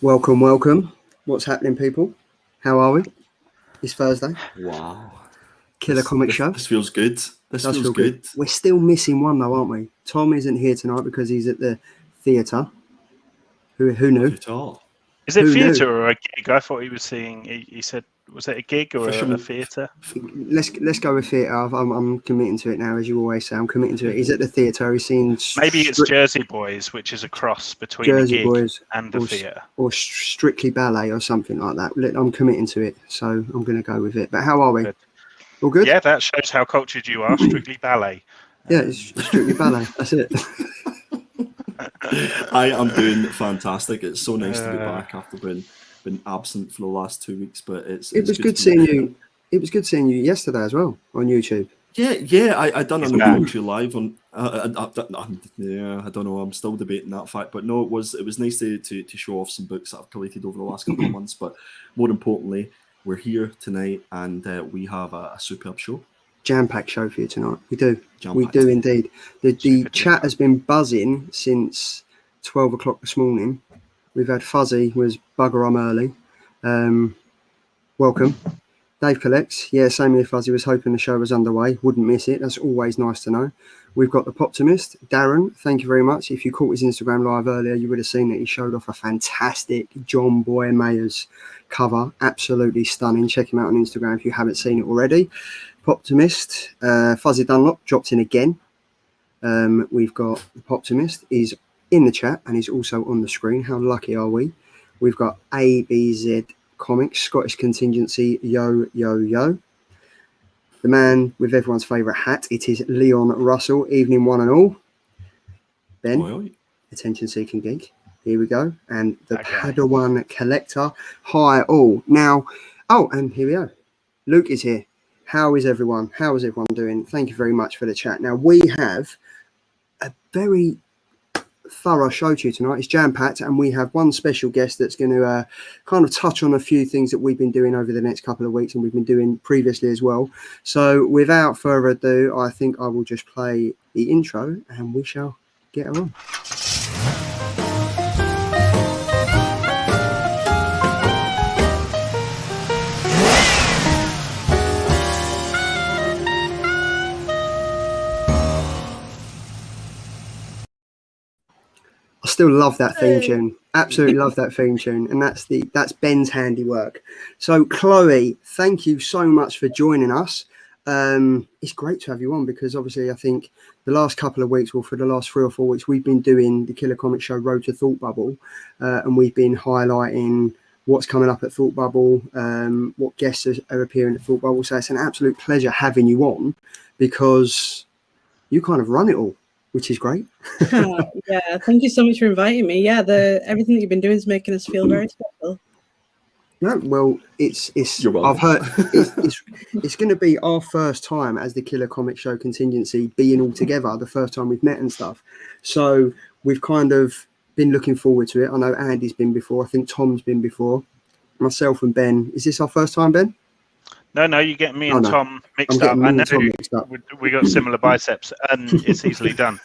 Welcome, welcome. What's happening, people? How are we? It's Thursday. Wow. Killer Comic Show. This feels good. This Does feels feel good. We're still missing one though, aren't we? Tom isn't here tonight because he's at the theatre. Who knew? Not at all. Is it Who knew? theatre or a gig? I thought he was seeing. He said, was it a gig or a Fisherman. theatre? Let's go with theatre. I'm committing to it now, as you always say. I'm committing to it. He's at the theatre. He's seeing. Maybe it's Jersey Boys, which is a cross between Jersey a gig Boys and the theatre. or Strictly Ballet or something like that. I'm committing to it, so I'm going to go with it. But how are we? Good. All good? Yeah, that shows how cultured you are. Strictly Ballet. Yeah, it's Strictly Ballet. That's it. I am doing fantastic. It's so nice to be back after been absent for the last 2 weeks, but it was good seeing you. It was good seeing you yesterday as well on YouTube. Yeah. I done an commentary live on. I don't know. I'm still debating that fact, but no, it was nice to show off some books that I've collated over the last couple of months. But more importantly, we're here tonight, and we have a superb show. Jam-packed show for you tonight. We do. We do indeed. The chat has been buzzing since 12 o'clock this morning. We've had Fuzzy was bugger on early. Welcome. Dave collects. Yeah, same here, Fuzzy. Was hoping the show was underway. Wouldn't miss it. That's always nice to know. We've got the Poptimist. Darren, thank you very much. If you caught his Instagram live earlier, you would have seen that he showed off a fantastic John Boy Mayers cover. Absolutely stunning. Check him out on Instagram if you haven't seen it already. Poptimist. Fuzzy Dunlop dropped in again. We've got the Poptimist. He's in the chat and he's also on the screen. How lucky are we? We've got ABZ Comics, Scottish Contingency, yo. The man with everyone's favourite hat. It is Leon Russell. Evening one and all. Ben, attention seeking geek. Here we go. And the Padawan Collector. Hi all. Now, and here we go. Luke is here. How is everyone? How is everyone doing? Thank you very much for the chat. Now, we have a very thorough show to you tonight. It's jam-packed, and we have one special guest that's going to kind of touch on a few things that we've been doing over the next couple of weeks and we've been doing previously as well. So without further ado, I think I will just play the intro and we shall get on. I still love that theme tune. Absolutely love that theme tune. And that's Ben's handiwork. So Chloe, thank you so much for joining us. It's great to have you on because obviously I think the last couple of weeks, well, for the last 3 or 4 weeks, we've been doing the Killer Comic Show Road to Thought Bubble. And we've been highlighting what's coming up at Thought Bubble, what guests are appearing at Thought Bubble. So it's an absolute pleasure having you on because you kind of run it all, which is great. Yeah, thank you so much for inviting me. Yeah, everything that you've been doing is making us feel very special. No, well, it's. I've heard it's going to be our first time as the Killer Comic Show Contingency being all together. The first time we've met and stuff. So we've kind of been looking forward to it. I know Andy's been before. I think Tom's been before. Myself and Ben. Is this our first time, Ben? No, you get me and Tom mixed up. I know we got similar biceps, and it's easily done.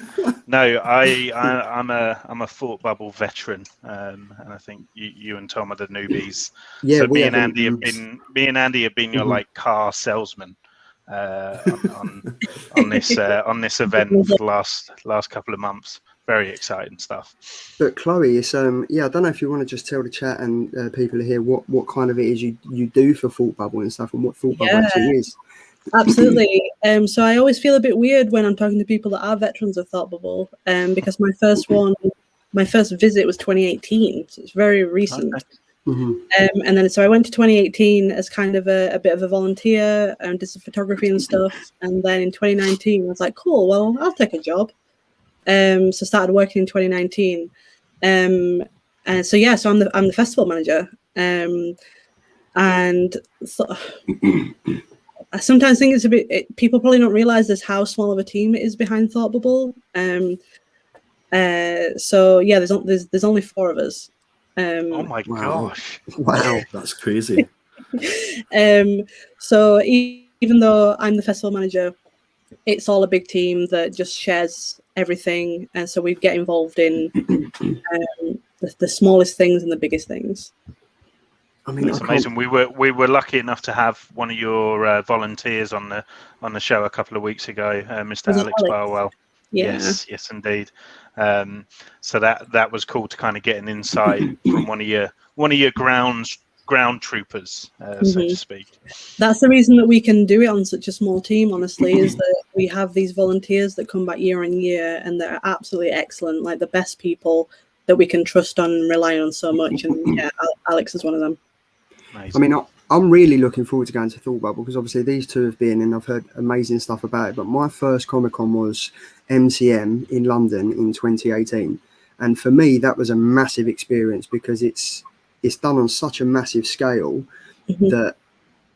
No, I'm a Thought Bubble veteran, and I think you and Tom are the newbies. Yeah, so me and Andy have been your like car salesman on this event for the last couple of months. Very exciting stuff. But Chloe, it's I don't know if you want to just tell the chat and people here what kind of it is you do for Thought Bubble and stuff, and what Thought Bubble actually is. Absolutely. So I always feel a bit weird when I'm talking to people that are veterans of Thought Bubble, because my first visit was 2018, so it's very recent. Okay. Mm-hmm. And then so I went to 2018 as kind of a bit of a volunteer and did some photography and stuff. And then in 2019, I was like, cool, well, I'll take a job. So started working in 2019. And so I'm the festival manager. And so, I sometimes think it's a bit. People probably don't realize this how small of a team it is behind Thought Bubble. So yeah, there's only 4 of us. Oh my gosh! Wow, that's crazy. So even though I'm the festival manager, it's all a big team that just shares everything, and so we get involved in the smallest things and the biggest things. I mean, it's amazing. We were lucky enough to have one of your volunteers on the show a couple of weeks ago, Mr. Alex Barwell. Yeah. Yes, indeed. So that was cool to kind of get an insight from one of your ground troopers, so to speak. That's the reason that we can do it on such a small team, honestly, is that we have these volunteers that come back year on year, and they're absolutely excellent, like the best people that we can trust on and rely on so much. And yeah, Alex is one of them. Amazing. I mean, I'm really looking forward to going to Thought Bubble, because obviously these two have been, and I've heard amazing stuff about it. But my first Comic-Con was MCM in London in 2018, and for me that was a massive experience, because it's done on such a massive scale that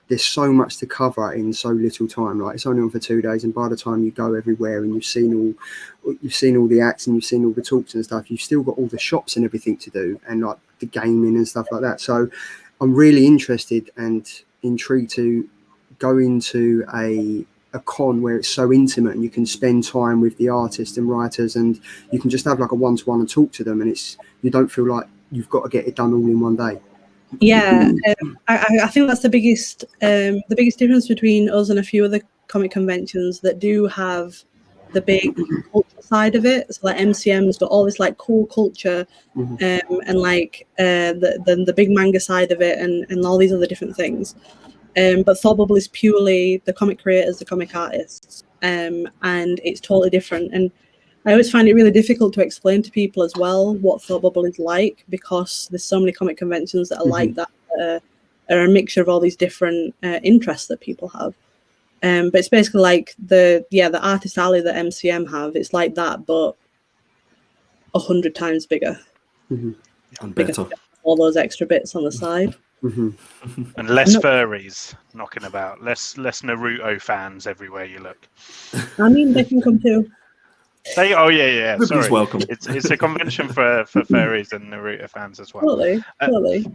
there's so much to cover in so little time. Like, it's only on for 2 days, and by the time you go everywhere and you've seen all the acts and you've seen all the talks and stuff, you've still got all the shops and everything to do, and like the gaming and stuff like that. So I'm really interested and intrigued to go into a con where it's so intimate, and you can spend time with the artists and writers, and you can just have like a one-to-one and talk to them, and you don't feel like you've got to get it done all in one day. Yeah, I think that's the biggest difference between us and a few other comic conventions that do have the big culture side of it. So like MCM's got all this like cool culture, and like the big manga side of it, and all these other different things. But Thought Bubble is purely the comic creators, the comic artists, and it's totally different. And I always find it really difficult to explain to people as well what Thought Bubble is like, because there's so many comic conventions that are like that, are a mixture of all these different interests that people have. But it's basically like the artist alley that MCM have. It's like that, but 100 times bigger. And better. All those extra bits on the side. And less furries knocking about. Less Naruto fans everywhere you look. I mean, they can come too. Yeah. Everybody's Sorry, welcome. It's a convention for furries and Naruto fans as well. Totally.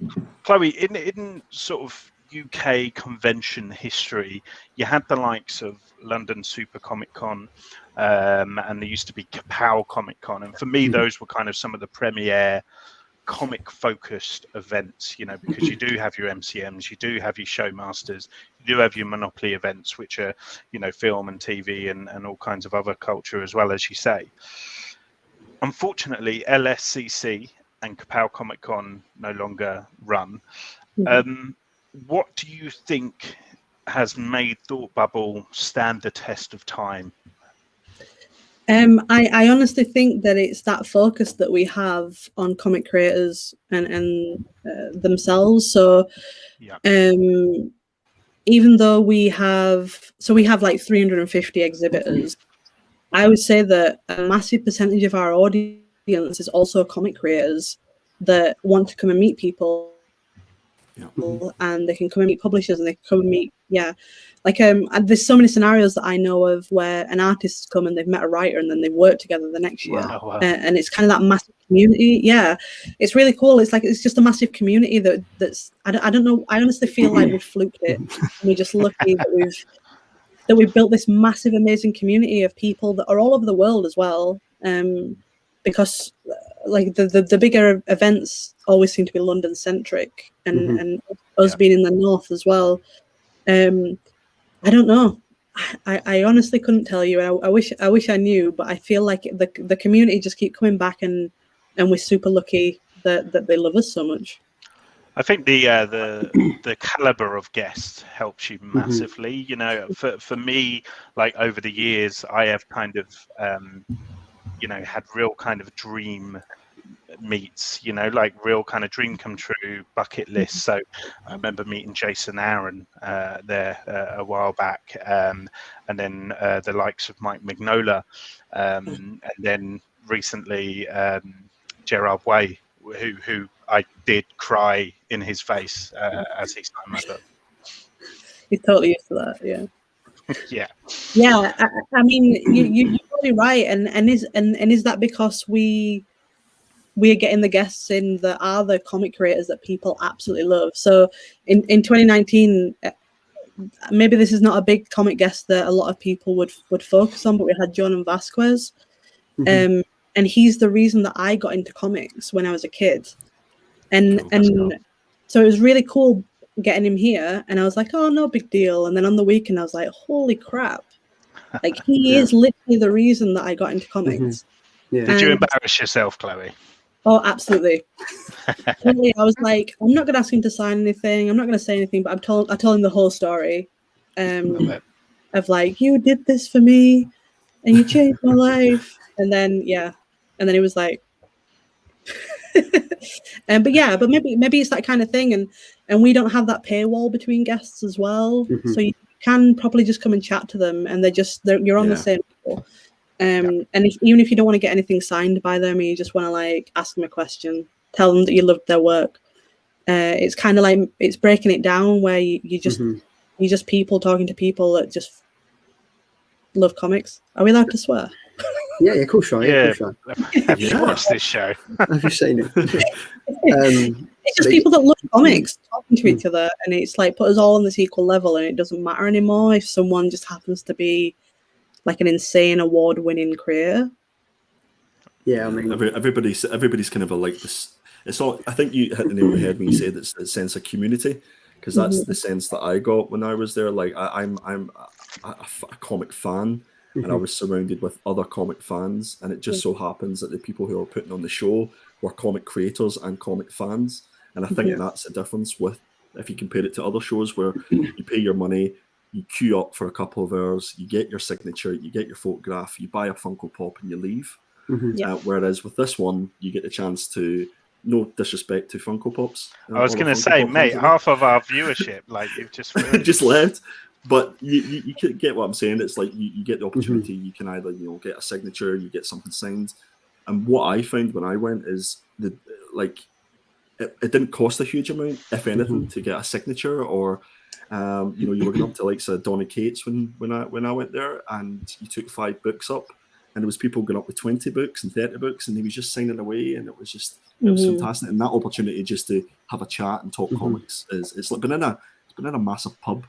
Chloe, in sort of UK convention history, you had the likes of London Super Comic Con, and there used to be Kapow Comic Con, and for me, those were kind of some of the premier comic focused events, because you do have your MCMs, you do have your showmasters, you do have your Monopoly events, which are film and TV and all kinds of other culture as well, as you say. Unfortunately, LSCC and Kapow Comic Con no longer run. What do you think has made Thought Bubble stand the test of time? I honestly think that it's that focus that we have on comic creators and themselves. So, even though we have like 350 exhibitors, I would say that a massive percentage of our audience is also comic creators that want to come and meet people. And they can come and meet publishers, and they can come and meet there's so many scenarios that I know of where an artist's come and they've met a writer and then they work together the next year. Oh, wow. And it's kind of that massive community. It's really cool. It's just a massive community that's I don't know, I honestly feel like we've fluked it. We're just lucky that we've built this massive amazing community of people that are all over the world as well, because like the bigger events always seem to be London centric, and us being in the north as well. I don't know. I honestly couldn't tell you. I wish I knew, but I feel like the community just keep coming back, and we're super lucky that they love us so much. I think the caliber of guests helps you massively. For me, like over the years, I have kind of had real kind of dream meets, like real kind of dream come true bucket list. So I remember meeting Jason Aaron there a while back, and then the likes of Mike Mignola, and then recently Gerard Way, who I did cry in his face as he signed my book. He's totally used to that, yeah. I mean, you're totally right, and is that because we are getting the guests in that are the comic creators that people absolutely love? So in 2019, maybe this is not a big comic guest that a lot of people would focus on, but we had Jonan Vasquez, and and he's the reason that I got into comics when I was a kid. And so it was really cool getting him here, and I was like, oh, no big deal. And then on the weekend I was like, holy crap, like he is literally the reason that I got into comics. Did you embarrass yourself, Chloe? Oh, absolutely. Totally. I was like, I'm not going to ask him to sign anything, I'm not going to say anything, but I told him the whole story of like, you did this for me and you changed my life. And then he was like but maybe it's that kind of thing, and we don't have that paywall between guests as well, so you can probably just come and chat to them, and you're on the same level. And even if you don't want to get anything signed by them, or you just want to like ask them a question, tell them that you loved their work, it's kind of like it's breaking it down where you just people talking to people that just love comics. Are we allowed to swear? Yeah, cool show. Have you watched this show? Have you seen it? It's just people that love comics talking to each other, and it's like put us all on this equal level, and it doesn't matter anymore if someone just happens to be like an insane award-winning creator. Yeah, I mean, everybody's kind of like this. It's all. I think you hit the nail on the head when you said it's a sense of community, because that's the sense that I got when I was there. Like I'm a comic fan. And I was surrounded with other comic fans, and it just so happens that the people who are putting on the show were comic creators and comic fans. And I think that's the difference with, if you compare it to other shows where you pay your money, you queue up for a couple of hours, you get your signature, you get your photograph, you buy a Funko Pop, and you leave. Whereas with this one, you get the chance to, no disrespect to Funko Pops. I was going to say, mate, half of our viewership, like you've just just left. But you can get what I'm saying. It's like you get the opportunity. You can either get a signature, you get something signed. And what I found when I went is it didn't cost a huge amount, if anything, to get a signature. Or you were going up to like Donna Cates when I went there, and you took 5 books up, and there was people going up with 20 books and 30 books, and he was just signing away, and it was fantastic. And that opportunity just to have a chat and talk comics it's been in a massive pub.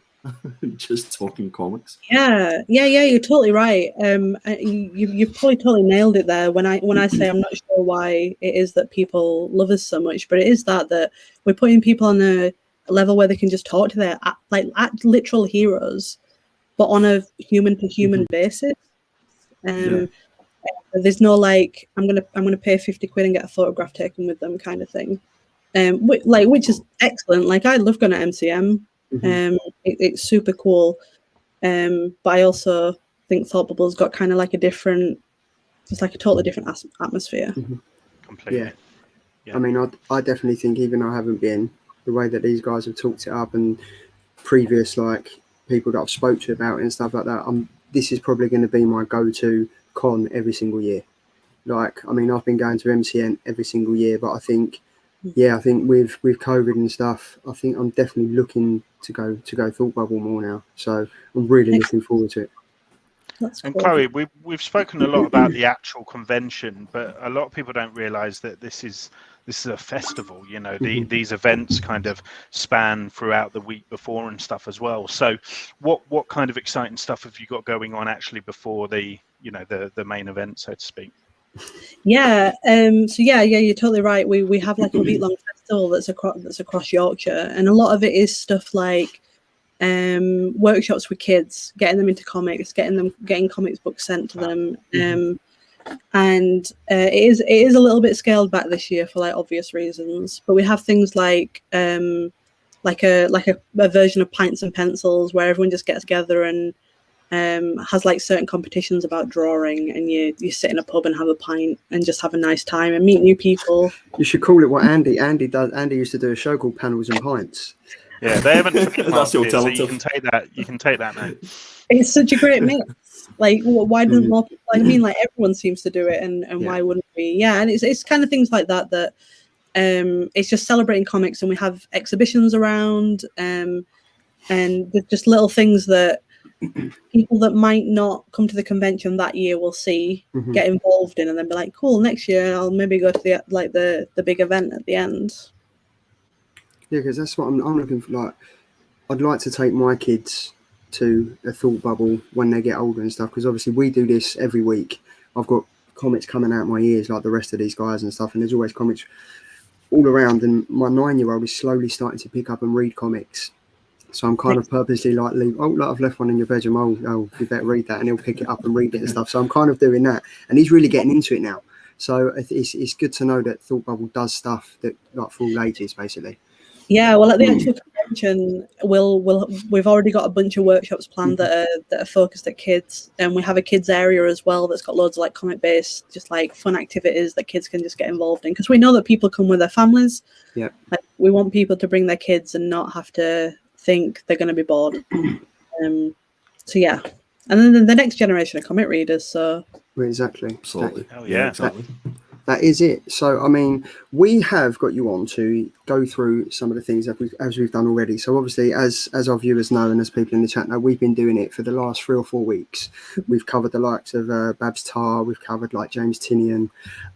Just talking comics. Yeah, you're totally right. You probably totally nailed it there when I say I'm not sure why it is that people love us so much, but it is that we're putting people on a level where they can just talk to their literal heroes, but on a human to human basis. There's no like I'm gonna pay 50 quid and get a photograph taken with them kind of thing, which is excellent. Like I love going to MCM. It's super cool, but I also think Thought Bubble's got kind of like a totally different atmosphere. Completely. Yeah. I mean, I definitely think, even though I haven't been, the way that these guys have talked it up and previous like people that I've spoke to about it and stuff like that, this is probably going to be my go-to con every single year. Like, I mean, I've been going to MCN every single year, but I think with COVID and stuff, I think I'm definitely looking to go Thought Bubble more now. So I'm really looking forward to it. That's and cool. Chloe, we've spoken a lot about the actual convention, but a lot of people don't realise that this is a festival. These events kind of span throughout the week before and stuff as well. So, what kind of exciting stuff have you got going on actually before the main event, so to speak? Yeah. You're totally right. We have like a week-long festival that's across Yorkshire, and a lot of it is stuff like workshops with kids, getting them into comics, getting comics books sent to them. And it is a little bit scaled back this year for like obvious reasons. But we have things like a version of Pints and Pencils where everyone just gets together and has like certain competitions about drawing, and you sit in a pub and have a pint and just have a nice time and meet new people. You should call it what Andy does. Andy used to do a show called Panels and Pints. Yeah, they haven't that's your so you can take that now. It's such a great mix. Like, why doesn't more people? I mean, like everyone seems to do it, and why wouldn't we? Yeah, and it's kind of things like that it's just celebrating comics, and we have exhibitions around, and just little things that people that might not come to the convention that year will see, get involved in, and then be like, cool, next year I'll maybe go to the big event at the end. Yeah, because that's what I'm looking for. Like, I'd like to take my kids to a Thought Bubble when they get older and stuff, because obviously we do this every week. I've got comics coming out my ears like the rest of these guys and stuff, and there's always comics all around, and my 9-year-old is slowly starting to pick up and read comics. So I'm kind of purposely like, look, I've left one in your bedroom. Oh, you better read that, and he'll pick it up and read it and stuff. So I'm kind of doing that, and he's really getting into it now. So it's good to know that Thought Bubble does stuff that like for all ages, basically. Yeah, well, at the actual convention, we've already got a bunch of workshops planned that are focused at kids, and we have a kids area as well that's got loads of like comic based, just like fun activities that kids can just get involved in, because we know that people come with their families. Yeah, like, we want people to bring their kids and not have to think they're going to be bored. So yeah, and then the next generation of comic readers. So exactly, absolutely, exactly. That is it. So, I mean, we have got you on to go through some of the things that we've done already. So, obviously, as our viewers know and as people in the chat know, we've been doing it for the last 3 or 4 weeks. We've covered the likes of Babs Tarr, we've covered like James Tinian,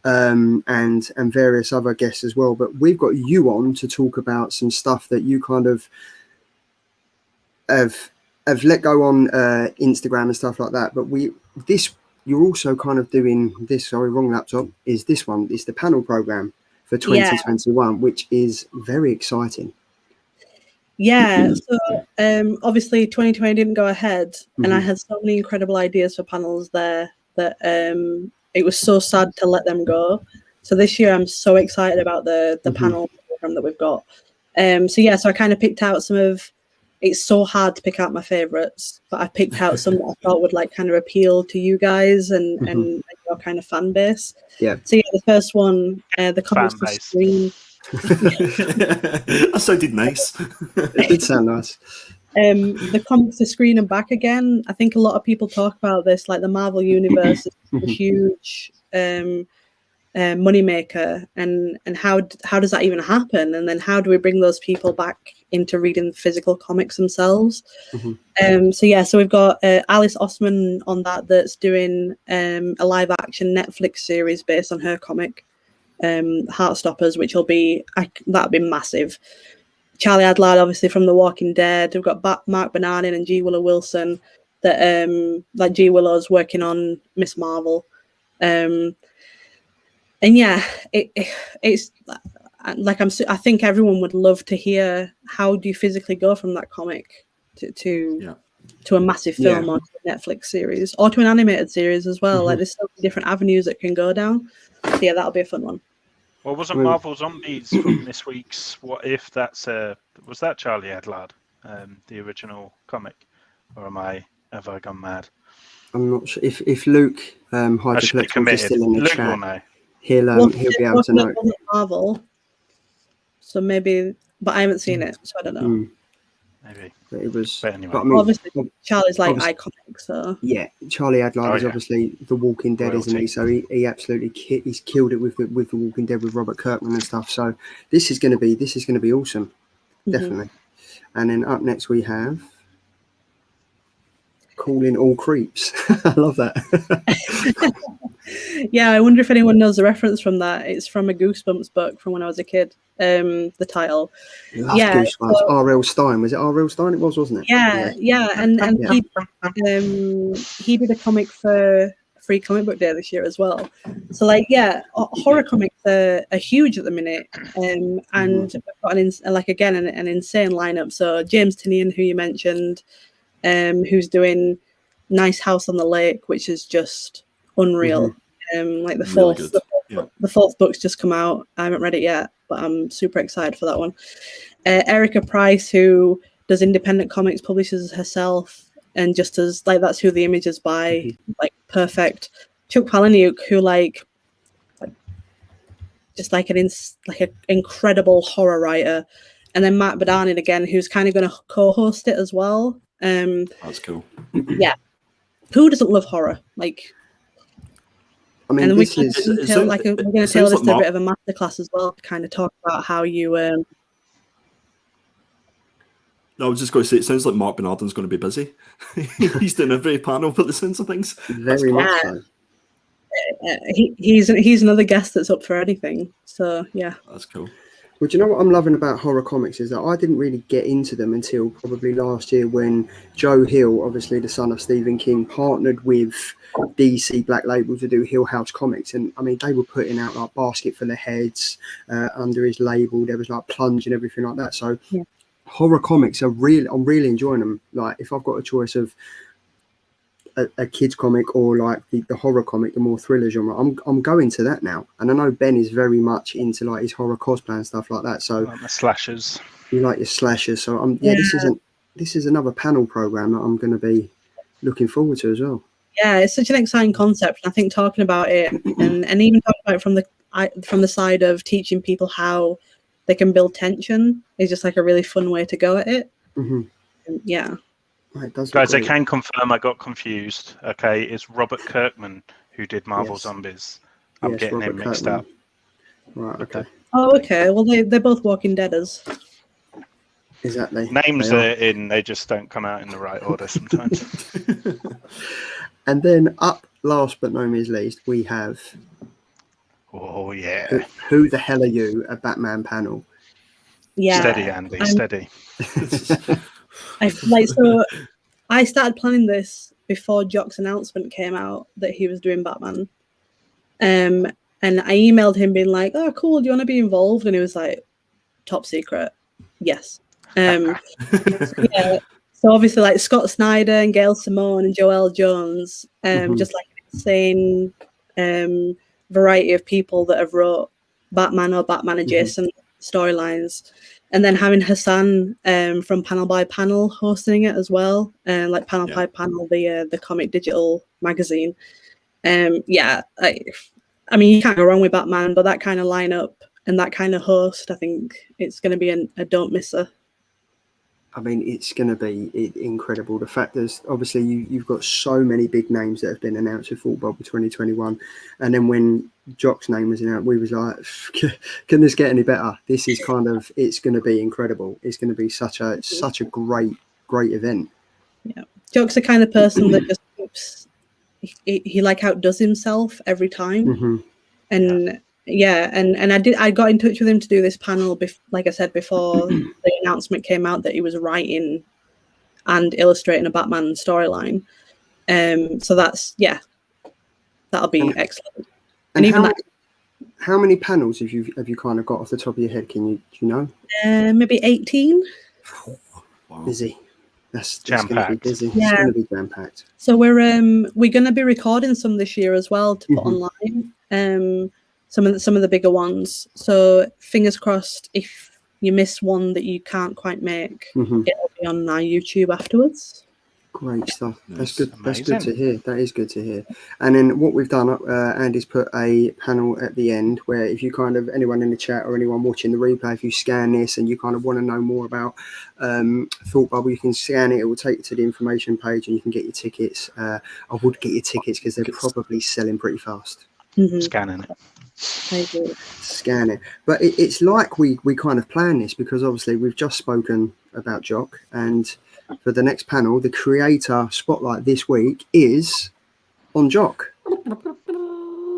and various other guests as well. But we've got you on to talk about some stuff that you kind of have let go on Instagram and stuff like that. But you're also kind of doing this. Sorry, wrong laptop. Is this one? It's the panel program for 2021, which is very exciting. Yeah. So obviously 2020 didn't go ahead, and I had so many incredible ideas for panels there that it was so sad to let them go. So this year I'm so excited about the panel program that we've got. So I kind of picked out some of. It's so hard to pick out my favorites, but I picked out some that I thought would like kind of appeal to you guys and your kind of fan base. Yeah. So yeah, the first one, the comics to screen. That sounded nice. It did sound nice. The comics to screen and back again. I think a lot of people talk about this, like the Marvel Universe is a huge moneymaker, and how does that even happen? And then how do we bring those people back into reading physical comics themselves? So we've got Alice Osman on that's doing a live action Netflix series based on her comic Heartstoppers, which that'll be massive. Charlie Adlard, obviously from The Walking Dead. We've got Mark Bananin and G. Willow Wilson that like G. Willow's working on Miss Marvel. And yeah, it's like I think everyone would love to hear how do you physically go from that comic to a massive film or to a Netflix series or to an animated series as well. Like there's so many different avenues that can go down. So yeah, that'll be a fun one. Well, wasn't Marvel Zombies from this week's What If? Was that Charlie Adlard, the original comic, or have I gone mad? I'm not sure if Luke Hydrocollector is still in the Luke chat. will know. He'll be able to know. Marvel, so maybe, but I haven't seen it, so I don't know. Maybe. But it was. But anyway. But I mean, obviously, Charlie's like iconic, so yeah. Charlie Adlard is obviously The Walking Dead, isn't he? So he absolutely he's killed it with The Walking Dead with Robert Kirkman and stuff. So this is going to be awesome, definitely. And then up next we have Calling All Creeps. I love that. Yeah, I wonder if anyone knows the reference from that. It's from a Goosebumps book from when I was a kid. The title. Goosebumps. So, R.L. Stein. Was it R.L. Stein? It was, wasn't it? Yeah. And he did a comic for Free Comic Book Day this year as well. So horror comics are huge at the minute. And we've got an insane lineup. So James Tinian, who you mentioned, who's doing Nice House on the Lake, which is just unreal. Like the fourth book's just come out. I haven't read it yet, but I'm super excited for that one. Erica Price, who does independent comics, publishes herself, and just as like that's who the Image is by, like perfect. Chuck Palahniuk, who just like an incredible horror writer, and then Matt Badanin again, who's kind of going to co-host it as well. That's cool. Yeah, who doesn't love horror? Like. I mean, and we're going to tailor this to a bit of a masterclass as well to kind of talk about how you. I was just going to say, it sounds like Mark Bernardin's going to be busy. He's doing every panel for the sense of things. Very much so. He's another guest that's up for anything. So yeah, that's cool. Well, do you know what I'm loving about horror comics is that I didn't really get into them until probably last year when Joe Hill, obviously the son of Stephen King, partnered with DC Black Label to do Hill House Comics. And I mean, they were putting out like Basket Full of Heads under his label. There was like Plunge and everything like that. So horror comics I'm really enjoying them. Like if I've got a choice of a kid's comic or like the horror comic, the more thriller genre, I'm going to that now. And I know Ben is very much into like his horror cosplay and stuff like that. So the slashers, you like your slashers. So this is another panel program that I'm going to be looking forward to as well. Yeah, it's such an exciting concept. I think talking about it and even talking about it from the side of teaching people how they can build tension is just like a really fun way to go at it. Mm-hmm. Yeah. Guys, I can confirm I got confused. Okay, it's Robert Kirkman who did Marvel Zombies. I'm getting Robert him mixed up. Right, okay. Oh, okay. Well, they're both Walking Deaders. Exactly. Names are in, they just don't come out in the right order sometimes. And then up last but no means least, we have... Oh, yeah. Who the hell are you? A Batman panel. Yeah. Steady, Andy, steady. So I started planning this before Jock's announcement came out that he was doing Batman. And I emailed him being like, oh, cool, do you want to be involved? And he was like, top secret. Yes. So obviously like Scott Snyder and Gail Simone and Joelle Jones, just like an insane variety of people that have wrote Batman or Batman adjacent storylines. And then having Hassan from Panel by Panel hosting it as well, like Panel by Panel, the comic digital magazine. I mean, you can't go wrong with Batman, but that kind of lineup and that kind of host, I think it's going to be a don't misser. I mean, it's going to be incredible. The fact is, obviously, you've got so many big names that have been announced for Thought Bubble 2021. And then when Jock's name was announced, we was like, can this get any better? This is it's going to be incredible. It's going to be such a great event. Yeah. Jock's the kind of person that just keeps, he like outdoes himself every time. Mm-hmm. And I got in touch with him to do this panel, like I said before, the announcement came out that he was writing and illustrating a Batman storyline. So that'll be excellent. And even how many panels have you kind of got off the top of your head? Do you know? Maybe 18. Wow. Busy. That's going to be busy. Yeah. It's going to be jam packed. So we're going to be recording some this year as well to put online. Some of the bigger ones. So fingers crossed, if you miss one that you can't quite make, it'll be on our YouTube afterwards. Great stuff. That's good. Amazing. That's good to hear. That is good to hear. And then what we've done, Andy's put a panel at the end where if you kind of, anyone in the chat or anyone watching the replay, if you scan this and you kind of want to know more about Thought Bubble, you can scan it. It will take you to the information page and you can get your tickets. I would get your tickets because they're probably selling pretty fast. Scanning it. Scan it. But it's like we kind of plan this because obviously we've just spoken about Jock, and for the next panel, the creator spotlight this week is on Jock.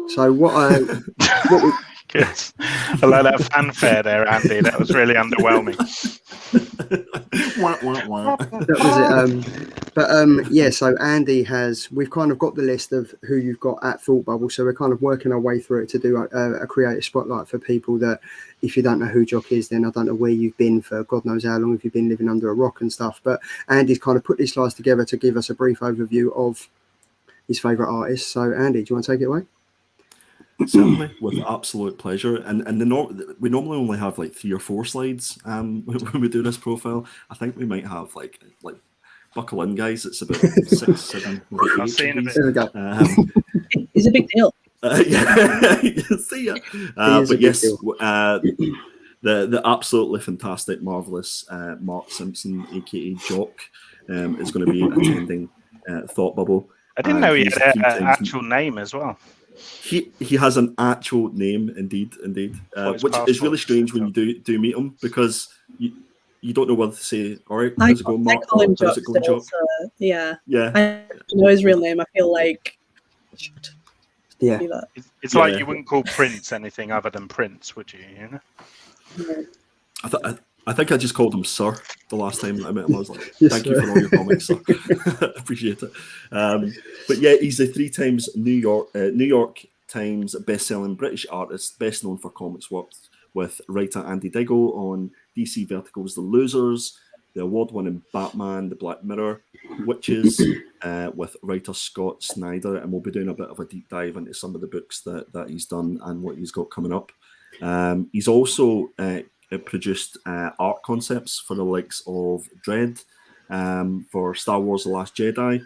So Good. I like that fanfare there, Andy. That was really underwhelming. That was it. So Andy we've kind of got the list of who you've got at Thought Bubble. So we're kind of working our way through it to do a creative spotlight for people that, if you don't know who Jock is, then I don't know where you've been for God knows how long, if you've been living under a rock and stuff. But Andy's kind of put these slides together to give us a brief overview of his favourite artists. So Andy, do you want to take it away? Certainly, with absolute pleasure. And we normally only have like 3 or 4 slides when we do this profile. I think we might have like buckle in, guys. It's about 6, 7. I'll see you in a bit. There we go. It's a big deal. See ya. But yes, the absolutely fantastic, marvelous Mark Simpson, aka Jock, is going to be attending Thought Bubble. I didn't know he had an actual name as well. He has an actual name, indeed, which is really strange when you do meet him, because you don't know whether to say, all right, how's it going, Mark? I call him Jock. Jock? Yeah. Yeah. I know his real name. I feel like Yeah. Do that. It's like you wouldn't call Prince anything other than Prince, would you? You know? Yeah. I think I just called him Sir the last time I met him. I was like, Yes, thank you for all your comics, Sir. Appreciate it. But yeah, he's a 3 times New York Times best-selling British artist, best known for comics work with writer Andy Diggle on DC Vertical's The Losers, the award-winning Batman, The Black Mirror, Witches, with writer Scott Snyder, and we'll be doing a bit of a deep dive into some of the books that he's done and what he's got coming up. He's also produced art concepts for the likes of Dread, for Star Wars The Last Jedi,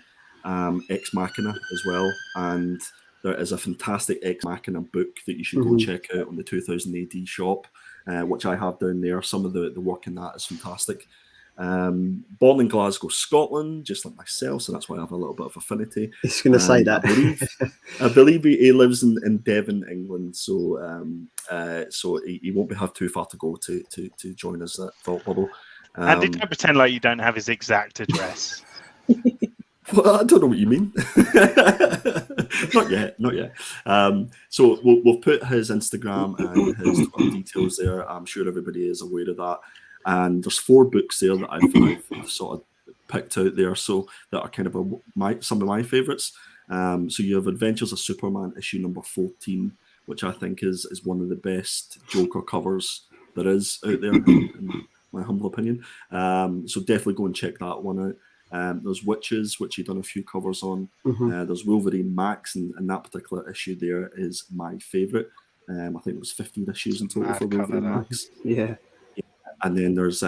Ex Machina as well, and there is a fantastic Ex Machina book that you should go check out on the 2000 AD shop, which I have down there. Some of the work in that is fantastic. Born in Glasgow, Scotland, just like myself, so that's why I have a little bit of affinity. It's going to say that. I believe he lives in Devon, England, so so he won't have too far to go to join us at Thought Bubble. Andy, don't pretend like you don't have his exact address. Well, I don't know what you mean. Not yet. So we'll put his Instagram and his Twitter details there. I'm sure everybody is aware of that. And there's 4 books there that I've sort of picked out there, so that are kind of some of my favourites. So you have Adventures of Superman issue number 14, which I think is one of the best Joker covers there is out there, in my humble opinion. So definitely go and check that one out. There's Witches, which you've done a few covers on. There's Wolverine Max, and that particular issue there is my favourite. I think it was 15 issues in total for Wolverine Max. Yeah. And then there's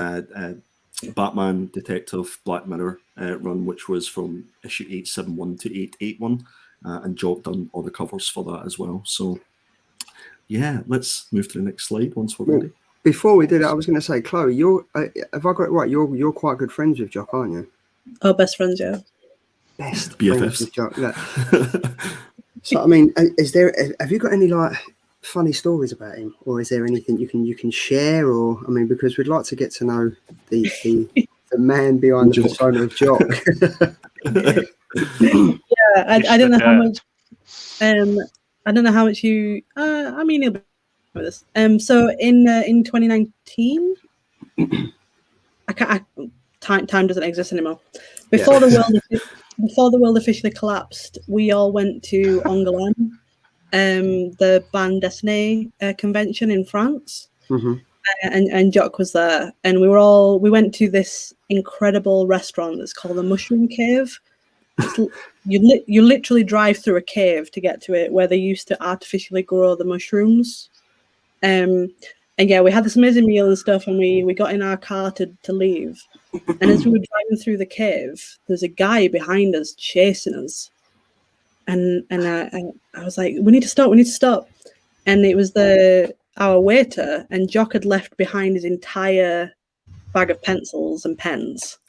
Batman Detective Black Mirror run, which was from issue 871 to 881, and Jock done all the covers for that as well. So yeah, let's move to the next slide once we're ready. Before we do that, I was going to say, Chloe, you're have I got it right? You're quite good friends with Jock, aren't you? Oh, best friends, yeah. Best BFFs. friends with Jock. Look. So I mean, have you got any like funny stories about him, or is there anything you can share? Or I mean, because we'd like to get to know the man behind the persona of Jock. Yeah, I don't know how much. I don't know how much you. I mean, he'll be with this. So in 2019, time doesn't exist anymore. Before the world officially collapsed, we all went to Angoulême, the Band Dessinée convention in France, and Jock was there, and we went to this incredible restaurant that's called the Mushroom Cave. You literally drive through a cave to get to it, where they used to artificially grow the mushrooms. And yeah, we had this amazing meal and stuff, and we got in our car to leave. And as we were driving through the cave, there's a guy behind us chasing us. And I was like, we need to stop. And it was our waiter, and Jock had left behind his entire bag of pencils and pens.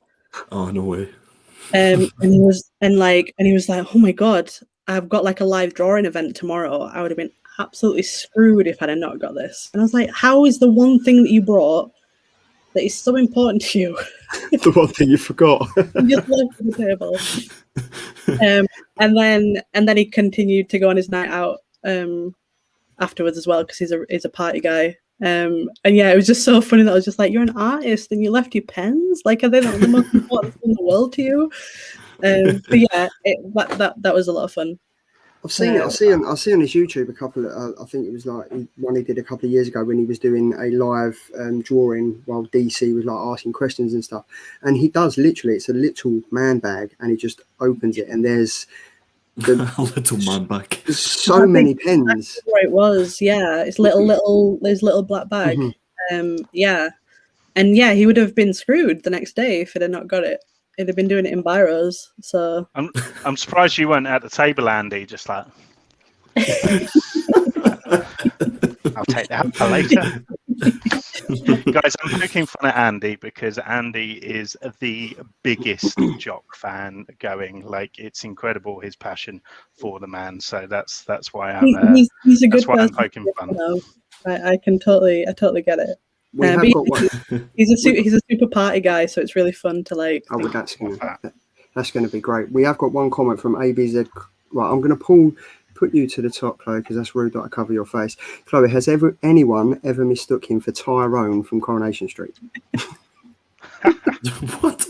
Oh, no way. And he was like, oh my God, I've got like a live drawing event tomorrow. I would have been absolutely screwed if I had not got this. And I was like, how is the one thing that you brought that is so important to you The one thing you forgot? you just left on the table? And then he continued to go on his night out afterwards as well, because he's a party guy. And yeah, it was just so funny that I was just like, you're an artist and you left your pens? Like, are they not the most important thing in the world to you? But yeah, that was a lot of fun. I've seen it. I see on his YouTube a couple of, I think it was like one he did a couple of years ago when he was doing a live drawing while DC was like asking questions and stuff. And he does literally, it's a little man bag, and he just opens it, and there's a little man bag. There's so many pens. Where it was, yeah, it's his little black bag. Yeah, and yeah, he would have been screwed the next day if he'd have not got it. He'd have been doing it in biros. So I'm surprised you weren't at the table, Andy. Just like, I'll take that for later. Guys, I'm poking fun at Andy because Andy is the biggest Jock fan going. Like, it's incredible, his passion for the man. So that's why I'm. He's a good person. I'm poking fun. I totally get it. We have got one. He's a super party guy, so it's really fun to like. Oh, well, that's going to be great. We have got one comment from ABZ. Right, I'm going to pull put you to the top, Chloe, because that's rude that I cover your face. Chloe, has anyone ever mistook him for Tyrone from Coronation Street? What?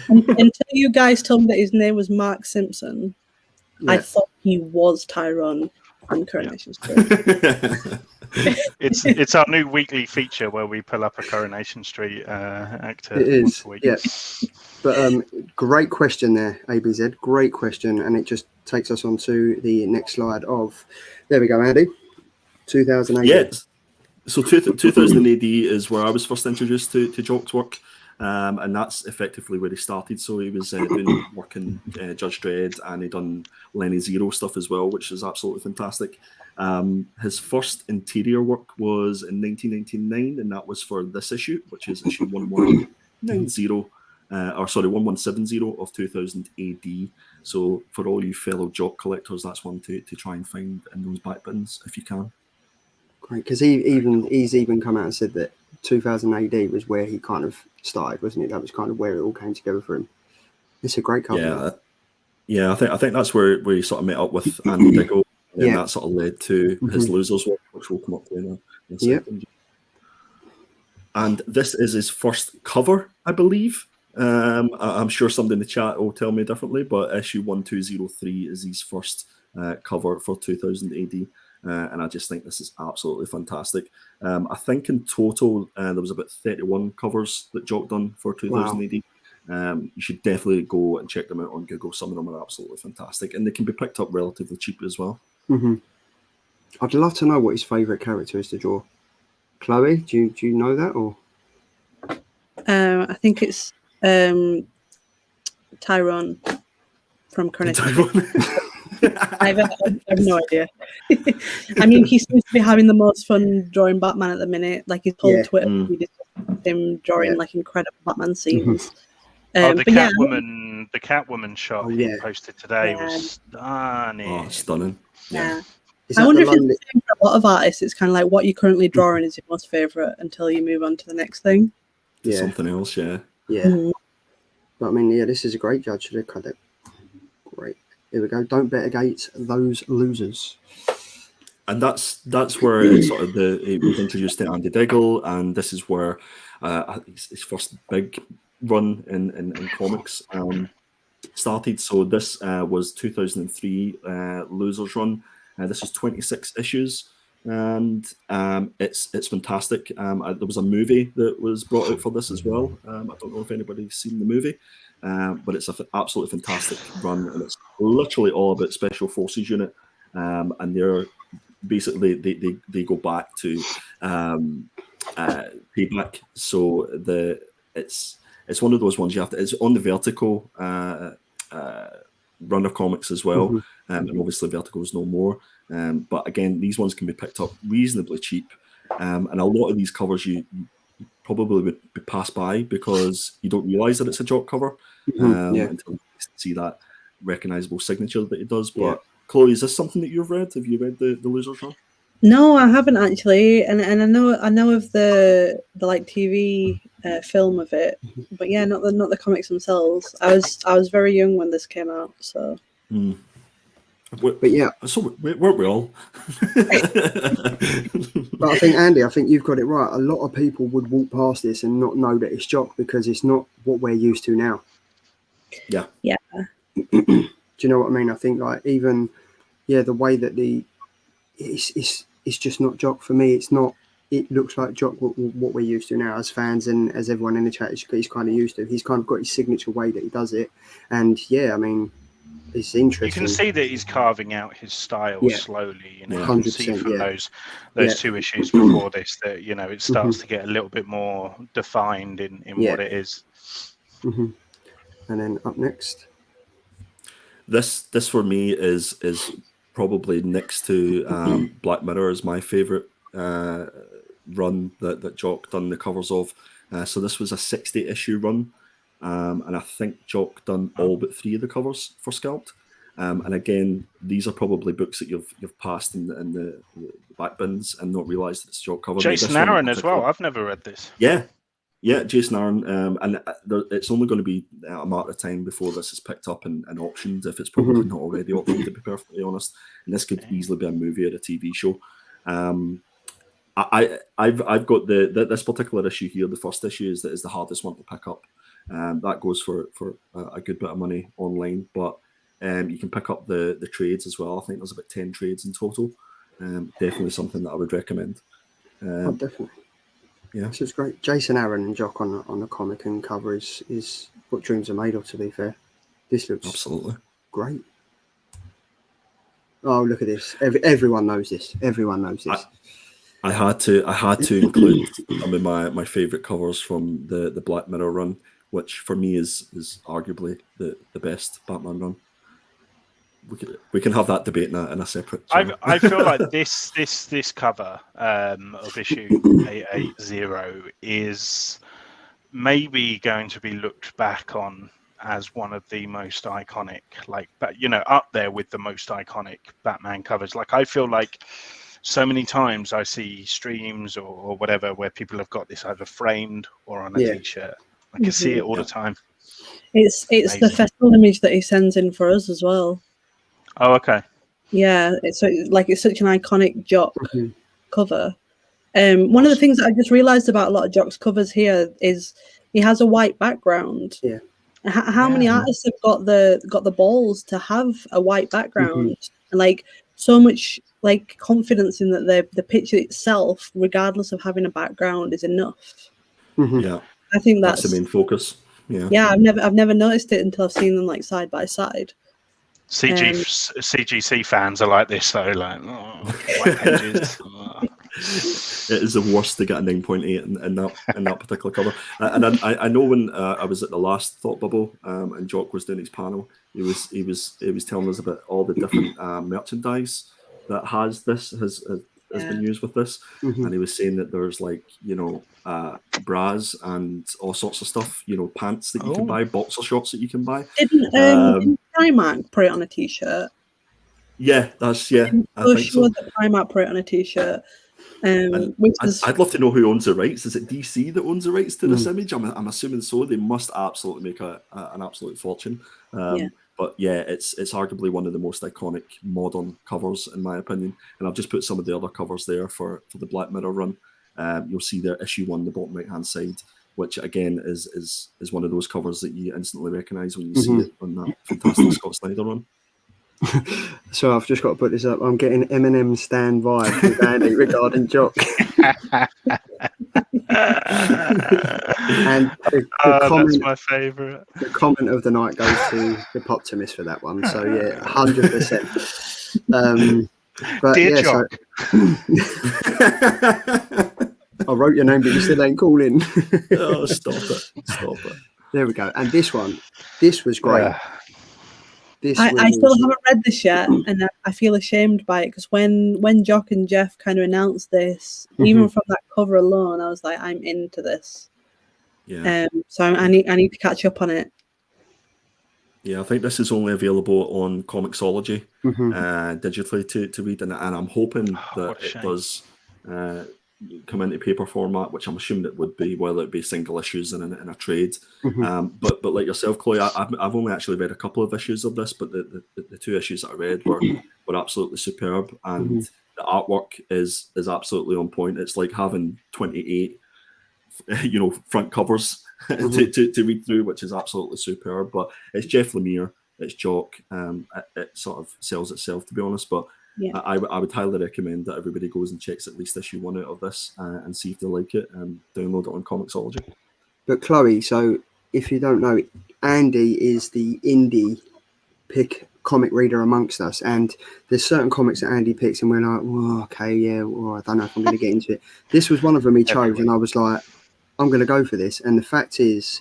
Until you guys told me that his name was Mark Simpson, Yeah. I thought he was Tyrone from Coronation Street. It's our new weekly feature where we pull up a Coronation Street actor. It is, once a week. yeah. But great question there, ABZ. Great question, and it just takes us on to the next slide of. There we go, Andy. 2008. Yes. So 2000 AD is where I was first introduced to Jock's work, and that's effectively where he started. So he was doing work in Judge Dredd, and he done Lenny Zero stuff as well, which is absolutely fantastic. His first interior work was in 1999, and that was for this issue, which is issue 1170, 1170 of 2000 AD. So for all you fellow Jock collectors, that's one to try and find in those back bins if you can. Great, because he's even come out and said that 2000 AD was where he kind of started, wasn't it? That was kind of where it all came together for him. It's a great cover. Yeah. I think that's where he sort of met up with Andy Diggle, and that sort of led to his Losers work, which we'll come up to in a second. And this is his first cover, I believe. I'm sure somebody in the chat will tell me differently, but issue 1203 is his first cover for 2000 AD. And I just think this is absolutely fantastic. I think in total there was about 31 covers that Jock done for 2000 AD. You should definitely go and check them out on Google. Some of them are absolutely fantastic, and they can be picked up relatively cheap as well. I'd love to know what his favourite character is to draw. Chloe, do you know that, or? I think it's Tyrone from Coronation. I have no idea. I mean, he seems to be having the most fun drawing Batman at the minute. Like his whole Twitter feed is him drawing like incredible Batman scenes. The Catwoman shot he posted today was stunning. Oh, stunning! Yeah. I wonder if it's the same for a lot of artists. It's kind of like what you're currently drawing is your most favourite until you move on to the next thing. Something else, yeah. But I mean, this is a great judge to the credit. Great. Here we go. Don't bet against those losers. And that's where it's sort of it was introduced to Andy Diggle, and this is where his first big run in comics started. So this was 2003 Losers run. This is 26 issues, and it's fantastic. There was a movie that was brought out for this as well. I don't know if anybody's seen the movie. But it's an absolutely fantastic run, and it's literally all about Special Forces Unit, and they're basically they go back to Payback. So it's one of those ones you have to. It's on the Vertigo run of comics as well, and obviously Vertigo's no more. But again, these ones can be picked up reasonably cheap, and a lot of these covers you probably would be passed by because you don't realise that it's a Jock cover until you see that recognisable signature that it does. But Chloe, is this something that you've read? Have you read the Losers run? No, I haven't actually, and I know of the like TV film of it, but not the comics themselves. I was very young when this came out, so. But so weren't we all? But I think, Andy, you've got it right. A lot of people would walk past this and not know that it's Jock because it's not what we're used to now. Yeah. Do you know what I mean? I think like even the way that it's just not Jock for me. It's not. It looks like Jock what we're used to now as fans and as everyone in the chat is kind of used to. He's kind of got his signature way that he does it, and I mean. It's interesting. You can see that he's carving out his style slowly. You know, 100%, you can see from those two issues before this that it starts to get a little bit more defined in what it is. And then up next, this for me is probably next to Black Mirror is my favorite run that Jock done the covers of. So this was a 60-issue run. And I think Jock done all but 3 of the covers for Sculpt. And again, these are probably books that you've passed in the back bins and not realised that it's Jock cover. Jason Aaron as well. I've never read this. Yeah, Yeah, Jason Aaron, and it's only going to be a matter of time before this is picked up and optioned, if it's probably not already optioned, to be perfectly honest. And this could easily be a movie or a TV show. I've got this particular issue here. The first issue is the hardest one to pick up. That goes for a good bit of money online, but you can pick up the trades as well. I think there's about 10 trades in total. Definitely something that I would recommend. Definitely. Yeah, so it's great. Jason Aaron and Jock on the comic and cover is what dreams are made of. To be fair, this looks absolutely great. Oh, look at this! Everyone knows this. Everyone knows this. I had to include some of my favourite covers from the Black Mirror run, which for me is arguably the best Batman run. We can have that debate in a separate channel. I feel like this cover of issue 880 is maybe going to be looked back on as one of the most iconic, up there with the most iconic Batman covers. Like, I feel like so many times I see streams or whatever where people have got this either framed or on a t-shirt. I can see it all the time. It's amazing. The festival image that he sends in for us as well. Oh, okay. Yeah, it's such an iconic Jock cover. One of the things that I just realised about a lot of Jock's covers here is he has a white background. Yeah. How many artists have got the balls to have a white background and so much confidence in that the picture itself, regardless of having a background, is enough. Yeah, I think that's the main focus. Yeah, I've never noticed it until I've seen them side by side. CGC fans are like this though, white pages. It is the worst to get a 9.8 in that particular cover. And I know when I was at the last Thought Bubble and Jock was doing his panel, he was telling us about all the different merchandise that has been used with this, and he was saying that there's bras and all sorts of stuff, pants that you can buy, boxer shorts that you can buy. Didn't Primark put it on a t-shirt? Yeah, I think so. That Primark put it on a t-shirt. I'd love to know who owns the rights. Is it DC that owns the rights to this image? I'm assuming so. They must absolutely make an absolute fortune. But yeah, it's arguably one of the most iconic modern covers in my opinion. And I've just put some of the other covers there for the Black Mirror run. You'll see there issue 1, the bottom right hand side, which again is one of those covers that you instantly recognise when you see it on that fantastic Scott Snyder run. So I've just got to put this up. I'm getting Eminem stand vibe with Andy regarding Jock. And the comment, that's my favourite. The comment of the night goes to the Poptimist for that one. So yeah, 100%. But Dear yeah, Jock. I wrote your name, but you still ain't calling. Oh, stop it. There we go. And this was great. I still haven't read this yet, and I feel ashamed by it because when Jock and Jeff kind of announced this, even from that cover alone, I was like, I'm into this. Yeah. So I need to catch up on it. Yeah, I think this is only available on Comixology digitally to read, and I'm hoping that it does come into paper format, which I'm assuming it would be, whether it be single issues in a trade. But like yourself, Chloe, I've only actually read a couple of issues of this, but the 2 issues that I read were absolutely superb, and the artwork is absolutely on point. It's like having 28 front covers to read through, which is absolutely superb. But it's Jeff Lemire, it's Jock. It sort of sells itself, to be honest, but I would highly recommend that everybody goes and checks at least issue 1 out of this and see if they like it and download it on Comixology. But Chloe, so if you don't know, Andy is the indie pick comic reader amongst us, and there's certain comics that Andy picks and we're like, well, okay, yeah, well, I don't know if I'm going to get into it. This was one of them he chose, and I was like, I'm going to go for this. And the fact is,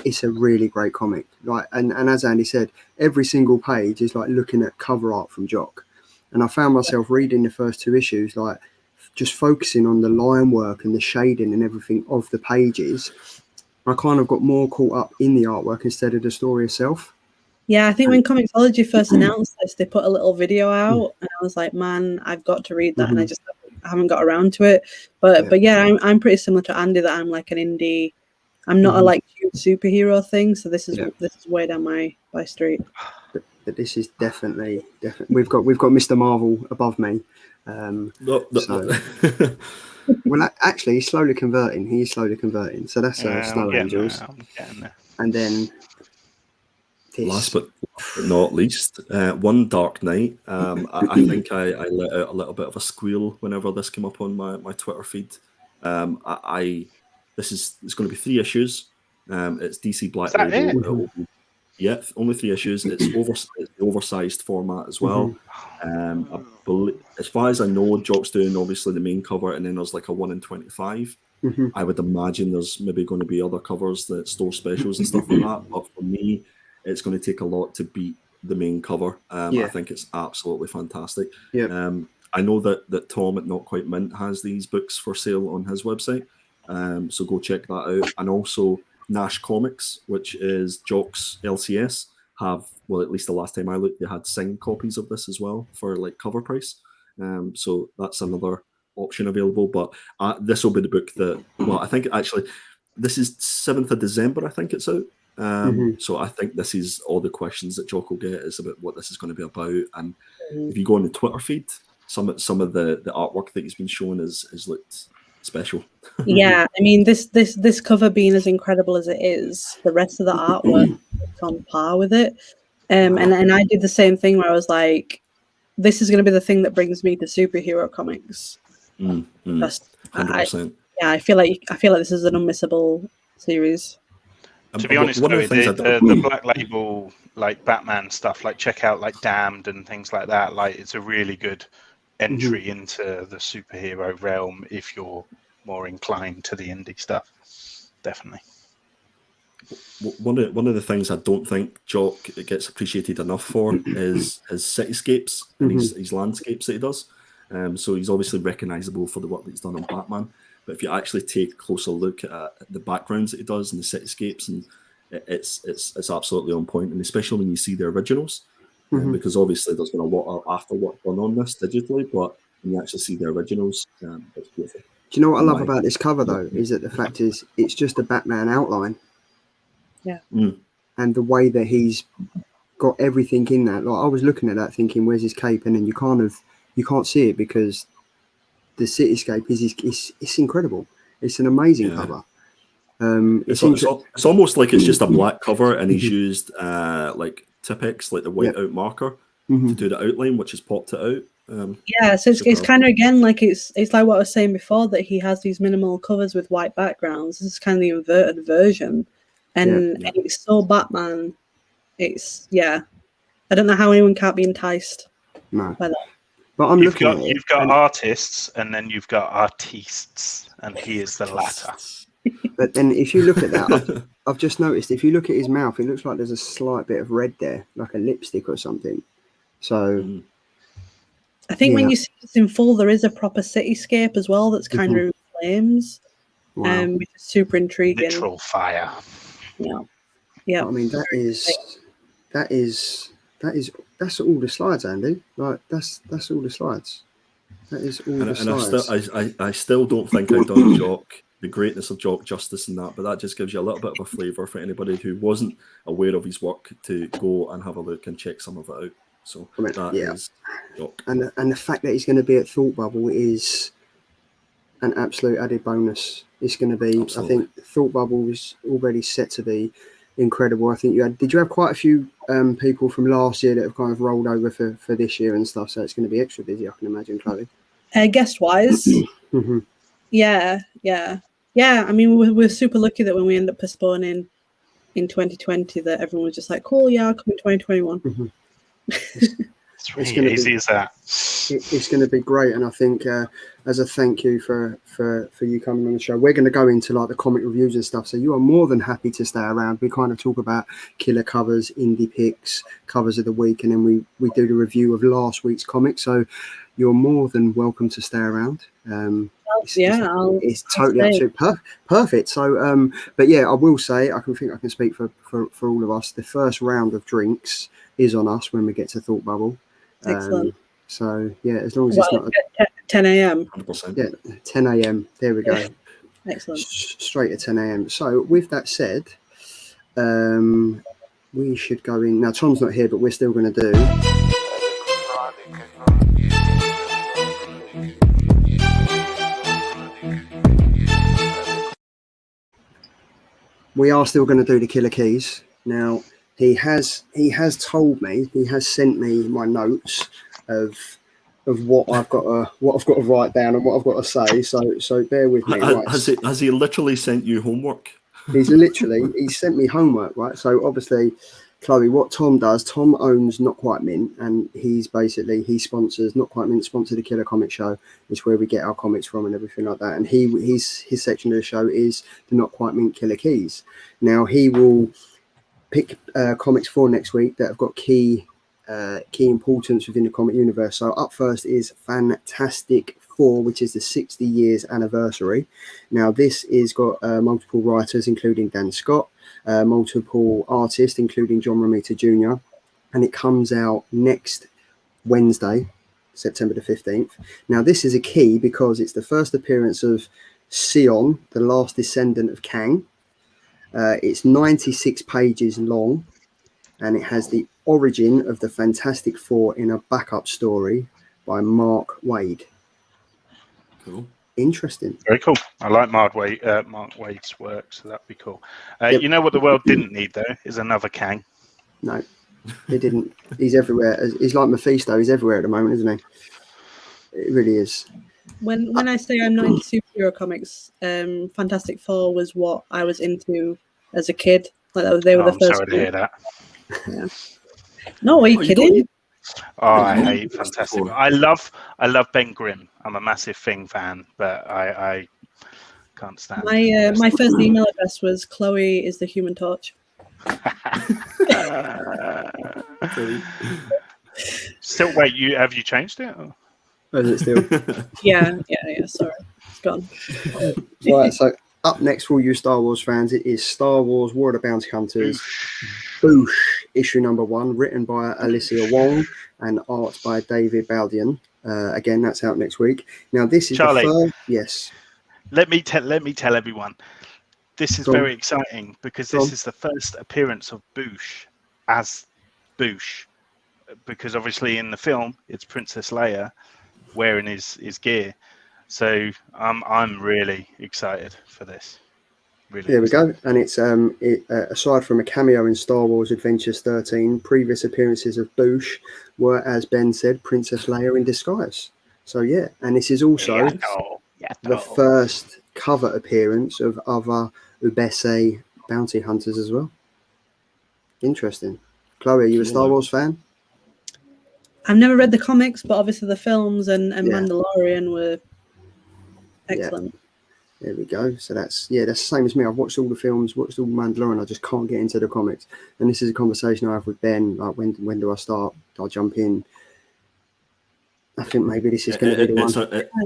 it's a really great comic. And as Andy said, every single page is like looking at cover art from Jock. And I found myself reading the first 2 issues, just focusing on the line work and the shading and everything of the pages. I kind of got more caught up in the artwork instead of the story itself. Yeah, I think when Comixology first announced this, they put a little video out, and I was like, man, I've got to read that, and I just haven't got around to it. But yeah, I'm pretty similar to Andy, that I'm like an indie I'm not a like huge superhero thing, so this is way down my street. But this is definitely we've got Mr. Marvel above me. Well, actually, he's slowly converting. He is slowly converting. So that's Snow Angels. And then this. Last but not least, one Dark Knight. I think I let out a little bit of a squeal whenever this came up on my Twitter feed. It's going to be 3 issues. It's DC Black Label. Yeah, only 3 issues. It's the oversized format as well. I believe, as far as I know, Jock's doing obviously the main cover, and then there's like a 1 in 25. I would imagine there's maybe going to be other covers that store specials and stuff like that. But for me, it's going to take a lot to beat the main cover. I think it's absolutely fantastic. I know that Tom at Not Quite Mint has these books for sale on his website, so go check that out. And also Nash Comics, which is Jock's LCS, have, well, at least the last time I looked, they had signed copies of this as well for like cover price. So that's another option available. But this will be the book that, well, I think actually this is 7th of December, I think it's out. So I think this is all the questions that Jock will get is about what this is going to be about. And if you go on the Twitter feed, some of the artwork that he's been showing is looked special. Yeah, I mean this cover being as incredible as it is, the rest of the artwork is on par with it. And I did the same thing where I was like, this is going to be the thing that brings me to superhero comics. 100%. I feel like this is an unmissable series. To be honest, the Black Label like Batman stuff, like check out like Damned and things like that. Like it's a really good entry into the superhero realm if you're more inclined to the indie stuff. Definitely. One of the things I don't think Jock gets appreciated enough for is his cityscapes and his landscapes that he does. So he's obviously recognisable for the work that he's done on Batman. But if you actually take a closer look at the backgrounds that he does and the cityscapes, and it's absolutely on point, and especially when you see the originals, because obviously there's been a lot of after work done on this digitally, but when you actually see the originals, it's beautiful. Do you know what I love about this cover though? Is that the fact is it's just a Batman outline. Yeah. And the way that he's got everything in that, like I was looking at that thinking, where's his cape? And then you can't see it because the cityscape it's incredible. It's an amazing cover. It's almost like it's just a black cover, and he's used like Tipex, like the whiteout marker, to do the outline, which has popped it out. So it's kind of again like it's like what I was saying before, that he has these minimal covers with white backgrounds. This is kind of the inverted version, and it's so Batman. It's I don't know how anyone can't be enticed by that. But you've got artists, and then you've got artistes, and he is the latter. But then if you look at that, I've just noticed if you look at his mouth, it looks like there's a slight bit of red there, like a lipstick or something. So I think when you see this in full, there is a proper cityscape as well that's kind of in flames, which is super intriguing. Literal fire. Yeah. I mean, that's all the slides, Andy. Like that's all the slides. That is all the slides. I still don't think I've done Jock, the greatness of Jock, justice in that, but that just gives you a little bit of a flavour for anybody who wasn't aware of his work to go and have a look and check some of it out. So that is Jock. And the fact that he's going to be at Thought Bubble is an absolute added bonus. It's going to be, I think, Thought Bubble is already set to be incredible. I think did you have quite a few people from last year that have kind of rolled over for this year and stuff, so it's going to be extra busy, I can imagine, Chloe. Guest wise, yeah. I mean, we're super lucky that when we end up postponing in 2020, that everyone was just like, cool, I'll come in 2021. It's really easy as that. It's going to be great, and I think as a thank you for you coming on the show, we're going to go into like the comic reviews and stuff, so you are more than happy to stay around. We kind of talk about killer covers, indie picks, covers of the week, and then we do the review of last week's comic, so you're more than welcome to stay around. It's totally absolutely perfect. So but yeah, I will say I can speak for all of us. The first round of drinks is on us when we get to Thought Bubble. Excellent. So yeah, as long as it's not 10 a.m. 100%. Yeah, 10 a.m. There we go. Excellent. Straight at 10 a.m. So with that said, we should go in now. Tom's not here, but we're still going to do. We are still going to do the Killer Keys. Now he has told me, he has sent me my notes of what I've got to write down and what I've got to say. So bear with me. Right. Has he literally sent you homework? He sent me homework, right? So obviously, Chloe, what Tom does, Tom owns Not Quite Mint, and he sponsors Not Quite Mint, sponsor the Killer Comic Show. It's where we get our comics from and everything like that. And his section of the show is the Not Quite Mint Killer Keys. Now he will pick comics for next week that have got key importance within the comic universe. So up first is Fantastic Four, which is the 60 years anniversary. Now this is got multiple writers, including Dan Scott, multiple artists, including John Romita Jr., and it comes out next Wednesday, September the 15th. Now this is a key because it's the first appearance of Sion, the last descendant of Kang. It's 96 pages long, and it has the origin of the Fantastic Four in a backup story by Mark Waid. Cool. Interesting. Very cool. I like Mark Waid's work, so that'd be cool. Yep. You know what the world didn't need, though, is another Kang. No, he didn't. He's everywhere. He's like Mephisto. He's everywhere at the moment, isn't he? It really is. When I say I'm not into superhero comics, Fantastic Four was what I was into as a kid. Like they were the first. Sorry to hear that. Yeah. No, are you kidding? I hate Fantastic Four. I love Ben Grimm. I'm a massive Thing fan, but I can't stand. My first email address was Chloe is the Human Torch. Still, wait. Have you changed it? Or? Is it still? Yeah. Sorry, it's gone. Right. So up next for all you Star Wars fans, it is Star Wars War of the Bounty Hunters. Boosh, issue number 1, written by Alicia Wong and art by David Baldian. Again, that's out next week. Now, this is Charlie, the first. Yes. Let me tell everyone. This is very exciting because this is the first appearance of Boosh as Boosh. Because obviously in the film it's Princess Leia wearing his gear. So I'm really excited for this. Really there we go, and it's aside from a cameo in Star Wars Adventures 13, previous appearances of Boosh were, as Ben said, Princess Leia in disguise. So yeah, and this is also the first cover appearance of other Ubese bounty hunters as well. Interesting. Chloe, are you a Star Wars fan? I've never read the comics, but obviously the films and Mandalorian were excellent. There we go. So that's the same as me. I've watched all the films, watched all Mandalorian. I just can't get into the comics. And this is a conversation I have with Ben. Like, when do I start? I'll jump in. I think maybe this is going to be the one.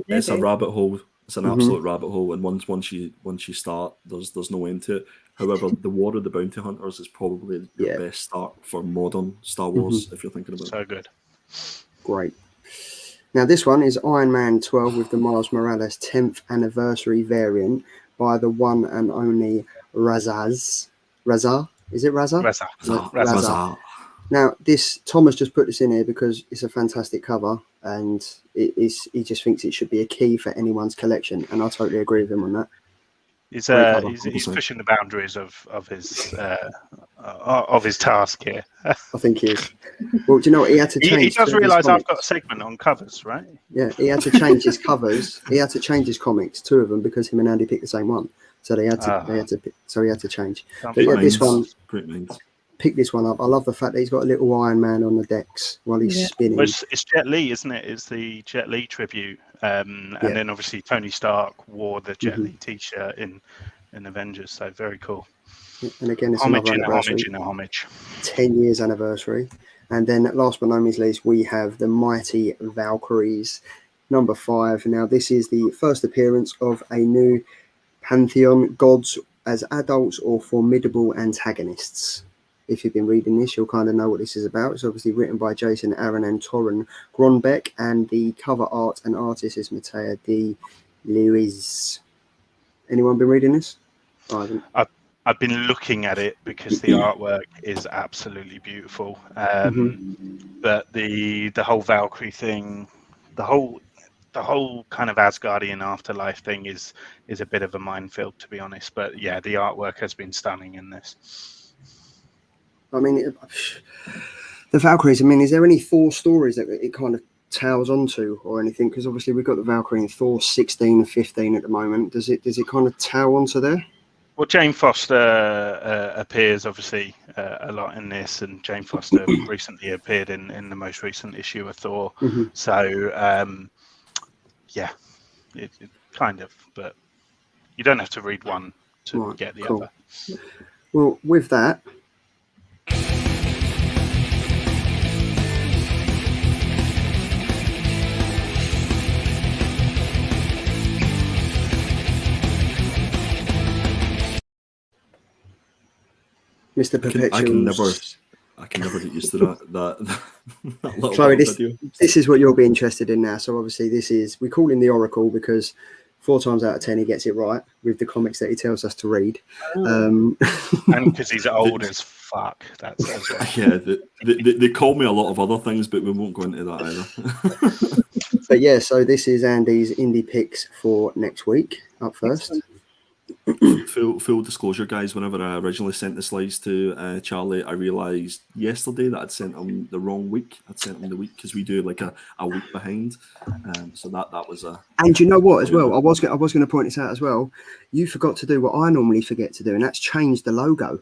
It's a rabbit hole. It's an absolute rabbit hole. And once you start, there's no end to it. However, the War of the Bounty Hunters is probably the best start for modern Star Wars, if you're thinking about it. So good. Great. Now, this one is Iron Man 12 with the Miles Morales 10th anniversary variant by the one and only Raza. Is it Raza? Raza. Now, Thomas just put this in here because it's a fantastic cover, and he just thinks it should be a key for anyone's collection, and I totally agree with him on that. He's pushing the boundaries of his task here. I think he is. Well, do you know what? He had to change. He does realise I've got a segment on covers, right? Yeah, he had to change his covers. He had to change his comics, 2 of them, because him and Andy picked the same one. So he had to change. But yeah, this one. Pick this one up. I love the fact that he's got a little Iron Man on the decks while he's spinning. Well, it's Jet Li, isn't it? It's the Jet Li tribute, and then obviously Tony Stark wore the Jet Li T-shirt in Avengers. So very cool. And again, it's homage in a homage. 10 years anniversary. And then last but not least, we have the Mighty Valkyries, number 5. Now, this is the first appearance of a new pantheon, gods as adults or formidable antagonists. If you've been reading this, you'll kind of know what this is about. It's obviously written by Jason Aaron and Torren Gronbeck, and the cover art and artist is Matteo de Luis. Anyone been reading this? I haven't. I've been looking at it because the artwork is absolutely beautiful. But the whole Valkyrie thing, the whole kind of Asgardian afterlife thing is a bit of a minefield, to be honest. But yeah, the artwork has been stunning in this. I mean, the Valkyries. I mean, is there any Thor stories that it kind of tails onto or anything? Because obviously we've got the Valkyrie in Thor 16 and 15 at the moment. Does it kind of tail onto there? Well, Jane Foster appears obviously a lot in this, and Jane Foster recently appeared in the most recent issue of Thor. So yeah, it kind of, but you don't have to read one to get the other. Well, with that. Mr. Perpetuals. I can never get used to that little Chloe, video. This is what you'll be interested in now. So obviously we call him the Oracle because 4 times out of 10 he gets it right with the comics that he tells us to read. And because he's old as fuck. That's yeah. They call me a lot of other things, but we won't go into that either. But yeah, so this is Andy's indie picks for next week. Up first. Full disclosure, guys, whenever I originally sent the slides to Charlie, I realised yesterday that I'd sent him the wrong week. I'd sent him the week because we do like a week behind. So that was a... And you know what as well? I was going to point this out as well. You forgot to do what I normally forget to do, and that's change the logo.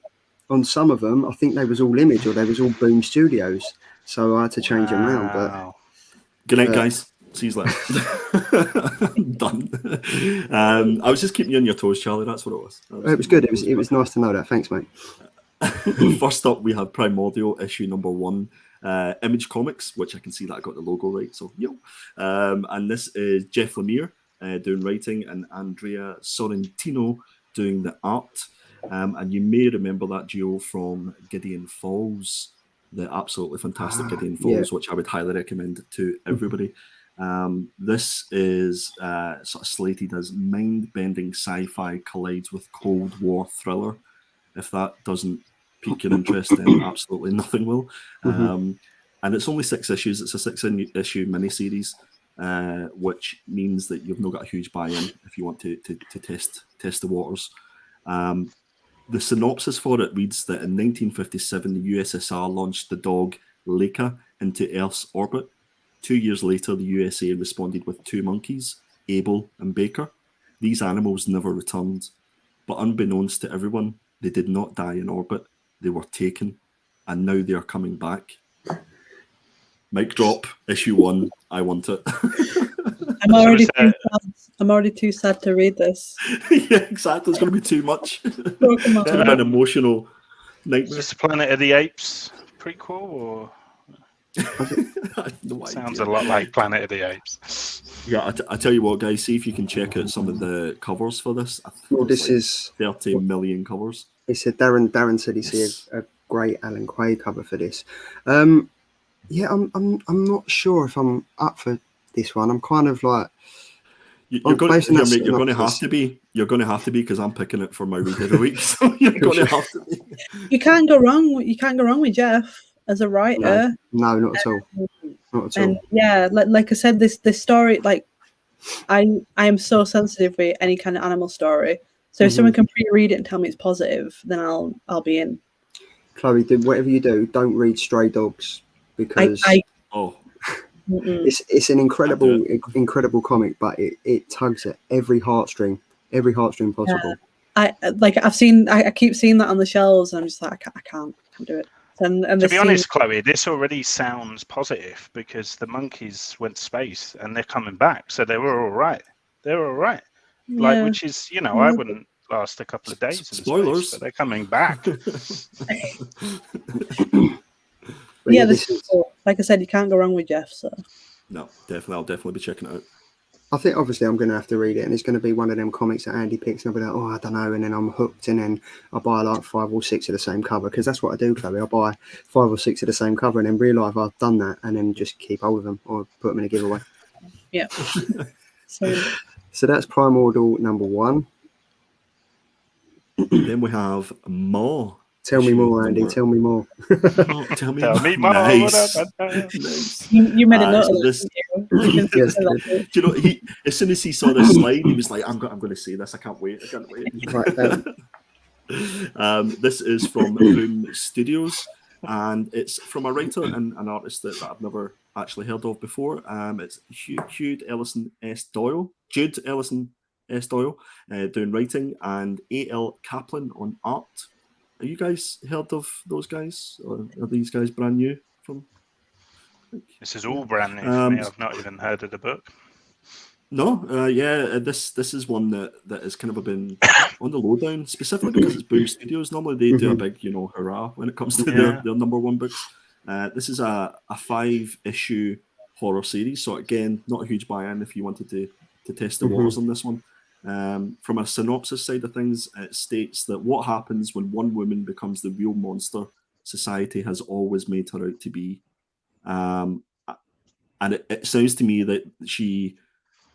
On some of them, I think they was all Image or they was all Boom Studios. So I had to change them around. But good night, guys. See you later. Done. I was just keeping you on your toes, Charlie. That's what it was. It was good. It was nice to know that. Thanks, mate. First up, we have Primordial issue number 1, Image Comics, which I can see that I got the logo right. So, and this is Jeff Lemire doing writing and Andrea Sorrentino doing the art. And you may remember that duo from Gideon Falls, the absolutely fantastic Gideon Falls, which I would highly recommend to everybody. This is sort of slated as mind-bending sci-fi collides with Cold War thriller. If that doesn't pique your interest, then absolutely nothing will. And it's only 6 issues. It's a 6-issue miniseries, which means that you've not got a huge buy-in if you want to test the waters. The synopsis for it reads that in 1957, the USSR launched the dog Leica into Earth's orbit. 2 years later, the USA responded with 2 monkeys, Abel and Baker. These animals never returned, but unbeknownst to everyone, they did not die in orbit. They were taken, and now they are coming back. Mic drop, issue 1. I want it. I'm already too sad to read this. Yeah, exactly. It's going to be too much. An emotional nightmare. Is this Planet of the Apes prequel or? Sounds a lot like Planet of the Apes. Yeah, I tell you what, guys, see if you can check out some of the covers for this. Well, this is 30 million covers. He said Darren said he see a great Alan Quaid cover for this. Yeah, I'm not sure if I'm up for this one. I'm kind of like you're going to have to be. You're going to have to be because I'm picking it for my read every week. So you're going to have to be. You can't go wrong. You can't go wrong with Jeff as a writer. No, not at all. Not at all. And yeah, like I said, this story, like I am so sensitive with any kind of animal story. So if someone can pre-read it and tell me it's positive, then I'll be in. Chloe, whatever you do, don't read Stray Dogs because it's an incredible comic, but it tugs at every heartstring possible. I keep seeing that on the shelves, and I'm just like I can't do it. And to be honest, Chloe, this already sounds positive because the monkeys went to space and they're coming back, so they were all right. They're all right. Like, which is, I wouldn't last a couple of days in spoilers, space, but they're coming back. Yeah, this is cool. Like I said, you can't go wrong with Jeff. So no, definitely, I'll definitely be checking it out. I think obviously I'm going to have to read it, and it's going to be one of them comics that Andy picks, and I'll be like, oh, I don't know, and then I'm hooked, and then I buy like 5 or 6 of the same cover, because that's what I do, Chloe. I buy 5 or 6 of the same cover, and then realise I've done that, and then just keep hold of them or put them in a giveaway. Yeah. So that's Primordial number 1. Then we have More. Tell me more, Andy. Tell me more. Oh, tell me more. Nice. Nice. You made a note of this. Yes, Do you know, as soon as he saw this slide, he was like, I'm going to see this. I can't wait. right, this is from Boom Studios, and it's from a writer and an artist that I've never actually heard of before. It's Jude Ellison S. Doyle, doing writing, and A.L. Kaplan on art. Have you guys heard of those guys? Or are these guys brand new? This is all brand new for me. I've not even heard of the book. No, this is one that has kind of been on the lowdown, specifically because it's Boom Studios. Normally they do a big, hurrah when it comes to their number one books. This is a 5-issue horror series, so again, not a huge buy-in if you wanted to test the waters on this one. From a synopsis side of things, it states that what happens when one woman becomes the real monster society has always made her out to be. And it sounds to me that she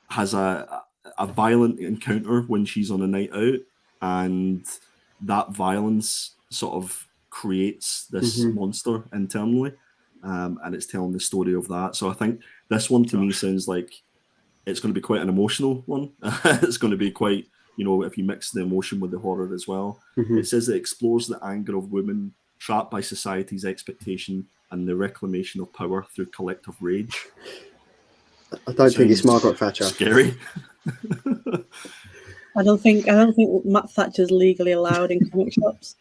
has a violent encounter when she's on a night out, and that violence sort of creates this monster internally, and it's telling the story of that. So I think this one to me sounds like it's going to be quite an emotional one. It's going to be quite, if you mix the emotion with the horror as well. It says it explores the anger of women trapped by society's expectation and the reclamation of power through collective rage. I don't think it's Margaret Thatcher. Scary. I don't think Matt Thatcher's legally allowed in comic shops.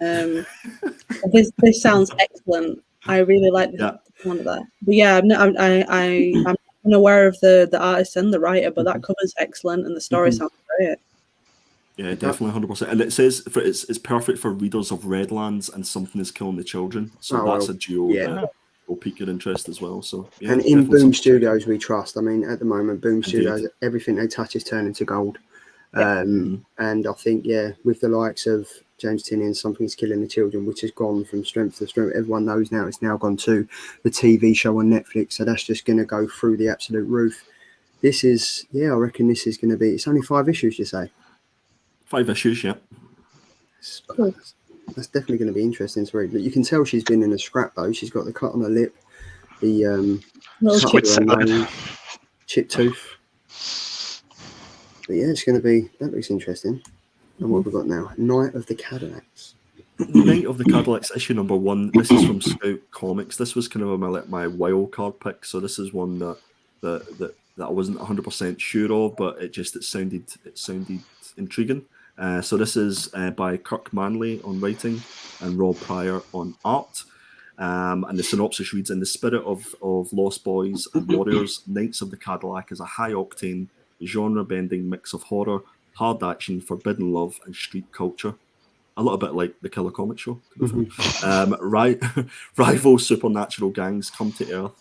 This sounds excellent. I really like the sound of that. But yeah, I'm unaware of the artist and the writer, but that cover's excellent and the story sounds great. Yeah, definitely 100%. And it says it's perfect for readers of Redlands and Something is Killing the Children. So that's a duo that will pique your interest as well. So and in Boom Studios we trust. I mean, at the moment, Boom Studios, everything they touch is turning to gold. And I think, with the likes of James Tinian, Something's Killing the Children, which has gone from strength to strength. Everyone knows now it's now gone to the TV show on Netflix. So that's just going to go through the absolute roof. This is, I reckon this is going to be, it's only 5 issues, you say? 5 issues, yeah. Cool. That's definitely going to be interesting to read. But you can tell she's been in a scrap, though. She's got the cut on her lip, the chipped tooth. But it's going to be, that looks interesting. And what have we got now? Night of the Cadillacs. Night of the Cadillacs, issue number 1. This is from Scout Comics. This was kind of my wild card pick. So this is one that I wasn't 100% sure of, but it sounded intriguing. So this is by Kirk Manley on writing and Rob Pryor on art. And the synopsis reads, in the spirit of Lost Boys and Warriors, Knights of the Cadillac is a high-octane, genre-bending mix of horror, hard action, forbidden love, and street culture. A little bit like the Killer Comic Show. Rival supernatural gangs come to Earth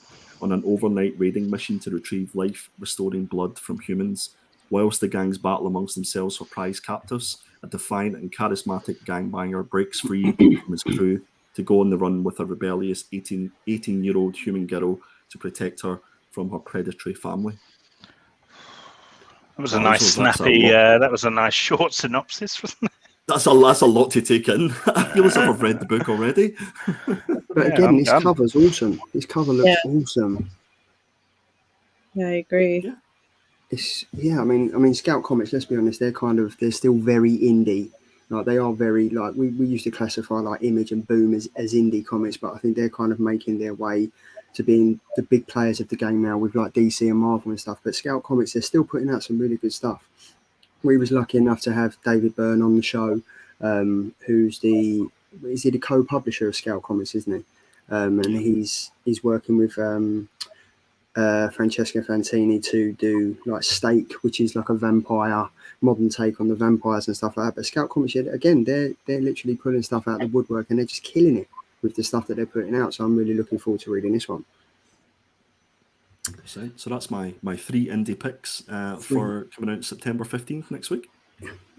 on an overnight raiding mission to retrieve life-restoring blood from humans. Whilst the gangs battle amongst themselves for prize captives, a defiant and charismatic gangbanger breaks free from his crew to go on the run with a rebellious 18-year-old human girl to protect her from her predatory family. That was a nice snappy. That was a nice short synopsis, wasn't it? That's a lot to take in. I feel as if I've read the book already. But again, this cover's awesome. This cover looks awesome. Yeah, I agree. Yeah. I mean, Scout Comics. Let's be honest, they're still very indie. Like they are very we used to classify like Image and Boom as indie comics, but I think they're kind of making their way to being the big players of the game now with like DC and Marvel and stuff. But Scout Comics, they're still putting out some really good stuff. We was lucky enough to have David Byrne on the show, who's the co-publisher of Scout Comics, isn't he? And he's working with Francesca Fantini to do like Stake, which is like a vampire modern take on the vampires and stuff like that. But Scout Comics, again, they're literally pulling stuff out of the woodwork and they're just killing it with the stuff that they're putting out. So I'm really looking forward to reading this one. So that's my 3 indie picks for coming out September 15th next week.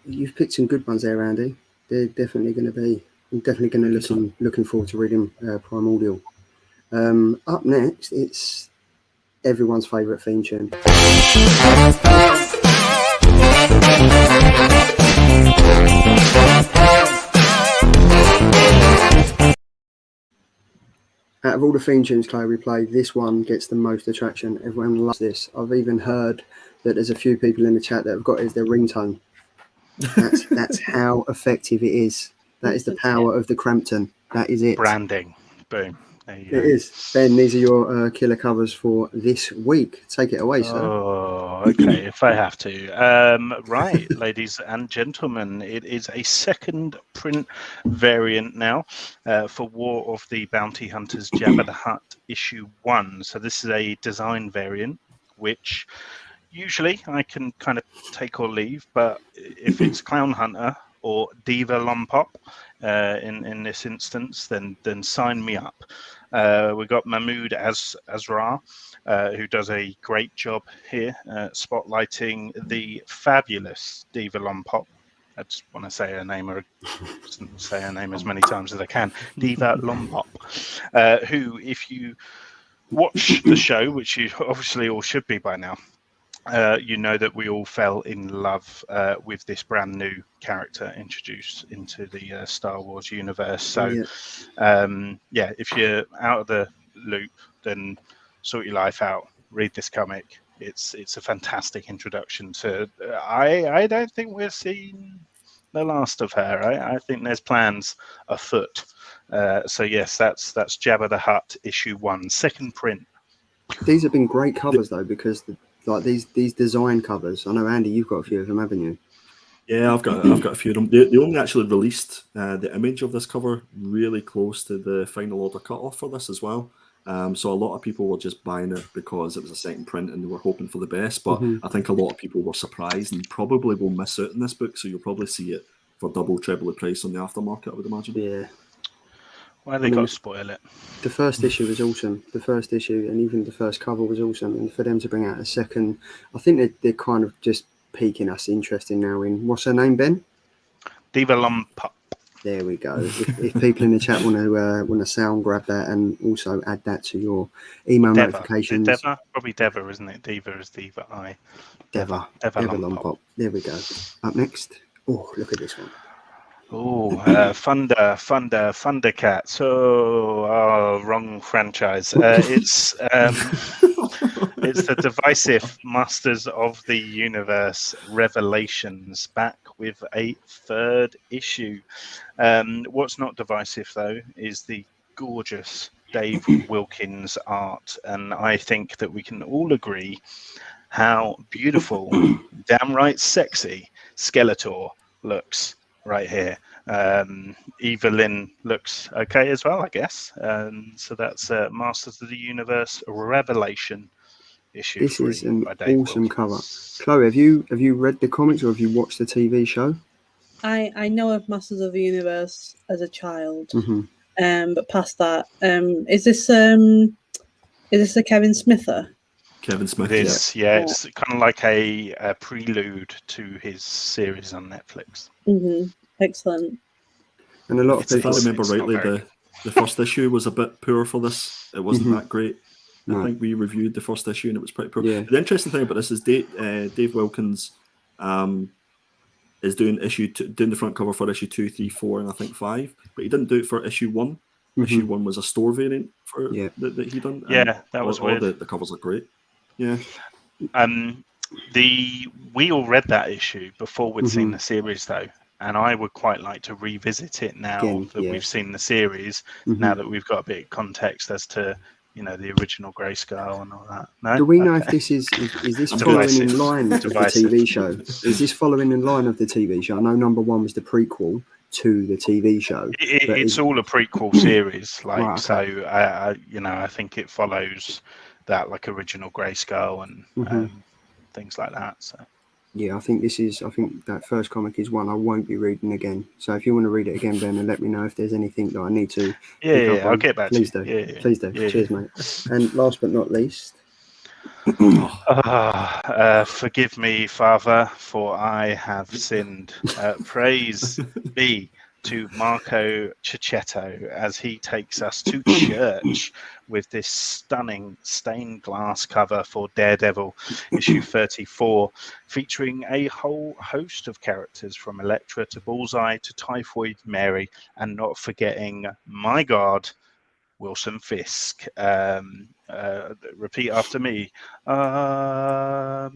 You've picked some good ones there, Andy. They're definitely going to be. I'm definitely going to looking forward to reading Primordial. Up next, it's everyone's favourite theme tune. Out of all the theme tunes, Chloe, we play, this one gets the most attraction. Everyone loves this. I've even heard that there's a few people in the chat that have got it as their ringtone. That's how effective it is. That is the power of the Crampton. That is it. Branding. Boom. There you go. It is. Ben, these are your killer covers for this week. Take it away, sir. Oh, okay, if I have to. Right, ladies and gentlemen, it is a second print variant now for War of the Bounty Hunters Jabba the Hutt issue 1. So this is a design variant, which usually I can kind of take or leave, but if it's Clown Hunter or Diva Lompop in this instance, then sign me up. We've got Mahmood Azrar, who does a great job here spotlighting the fabulous Diva Lompop. I just want to say her name, or say her name as many times as I can. Diva Lompop, who, if you watch the show, which you obviously all should be by now, you know that we all fell in love with this brand new character introduced into the Star Wars universe. So, if you're out of the loop, then sort your life out. Read this comic. It's a fantastic introduction to. I don't think we're seeing the last of her. I think there's plans afoot. So yes, that's Jabba the Hutt issue 1, second print. These have been great covers though, because these design covers. I know, Andy, you've got a few of them, haven't you? Yeah, I've got a few of them. They only actually released the image of this cover really close to the final order cutoff for this as well. So a lot of people were just buying it because it was a second print and they were hoping for the best. But I think a lot of people were surprised and probably will miss out on this book. So you'll probably see it for double, treble the price on the aftermarket, I would imagine. Yeah. Why they got to spoil it? The first issue was awesome. The first issue and even the first cover was awesome. And for them to bring out a second, I think they're kind of just piquing us interest in now in, what's her name, Ben? Diva Lompop. There we go. If people in the chat want to sound grab that and also add that to your email notifications. Deva? Probably Deva, isn't it? Diva is Diva I. Deva Lompop. There we go. Up next. Oh, look at this one. Oh, Thundercats. Oh, wrong franchise. It's the divisive Masters of the Universe Revelations, back with a third issue. What's not divisive though is the gorgeous Dave Wilkins art, and I think that we can all agree how beautiful, damn right sexy Skeletor looks right here. Evelyn looks okay as well, I guess. So that's Masters of the Universe Revelation issue. This is an awesome cover. Chloe, have you read the comics or have you watched the TV show? I know of Masters of the Universe as a child, but past that, is this a Kevin Smither? Kevin Smith. Yeah, it's kind of like a prelude to his series on Netflix. Excellent. And a lot of people, if I remember rightly, the first issue was a bit poor for this. It wasn't that great. I think we reviewed the first issue and it was pretty poor. Yeah. The interesting thing about this is Dave Wilkins is doing the front cover for issue 2, 3, 4, and I think 5, but he didn't do it for issue 1. Issue 1 was a store variant for that he done. Yeah, that was weird. The covers are great. Yeah. We all read that issue before we'd seen the series though, and I would quite like to revisit it now that we've seen the series. Now that we've got a bit of context as to the original Grayskull and all that. No? Do we know if this is this following in line of the TV show? Is this following in line of the TV show? I know number 1 was the prequel to the TV show. It's all a prequel series, so. I think it follows that original Grayskull and things like that. So. Yeah, I think that first comic is one I won't be reading again. So if you want to read it again, Ben, and let me know if there's anything that I need to. I'll get back. Please to do. Yeah. Please do. Yeah. Cheers, mate. And last but not least. Forgive me, Father, for I have sinned. Praise be to Marco Cicchetto as he takes us to church with this stunning stained glass cover for Daredevil issue 34, featuring a whole host of characters from Elektra to Bullseye to Typhoid Mary, and not forgetting, my God, Wilson Fisk. Repeat after me. Amen.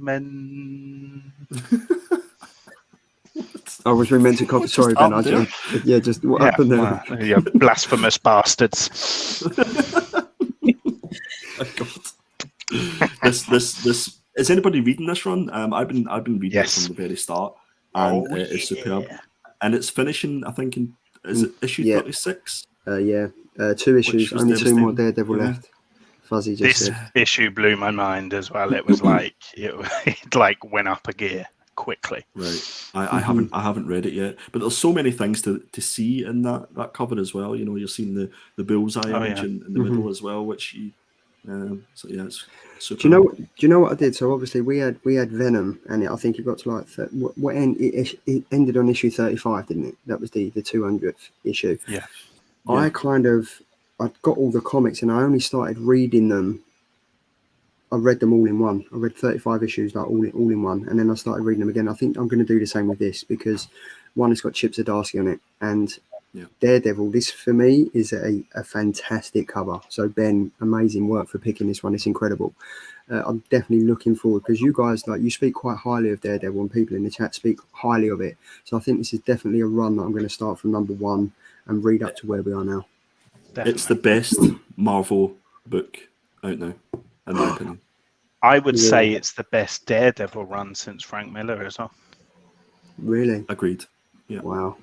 I was meant to copy. Sorry, Ben. What happened there? You blasphemous bastards. Oh, God. This is anybody reading this run? I've been reading it from the very start, and it's superb. And it's finishing, I think, is it issue 36? 2 issues, only 2 more Daredevil left. Fuzzy just said. This issue blew my mind as well. It was like it like went up a gear quickly. Right. I haven't read it yet, but there's so many things to see in that cover as well. You're seeing the bullseye image in the middle as well, which so yeah, it's super. Do you know what I did? So obviously we had Venom, and I think it got to like it ended on issue 35, didn't it? That was the 200th issue. Yeah. I'd got all the comics, and I only started reading them. I read them all in one. I read 35 issues, like all in one, and then I started reading them again. I think I'm going to do the same with this, because one has got Chip Zdarsky on it, and Daredevil. This for me is a fantastic cover. So Ben, amazing work for picking this one. It's incredible. I'm definitely looking forward, because you guys you speak quite highly of Daredevil, and people in the chat speak highly of it. So I think this is definitely a run that I'm going to start from number 1 and read up to where we are now. Definitely. It's the best Marvel book out now, in my opinion. I would say it's the best Daredevil run since Frank Miller as well. Really? Agreed. Yeah. Wow.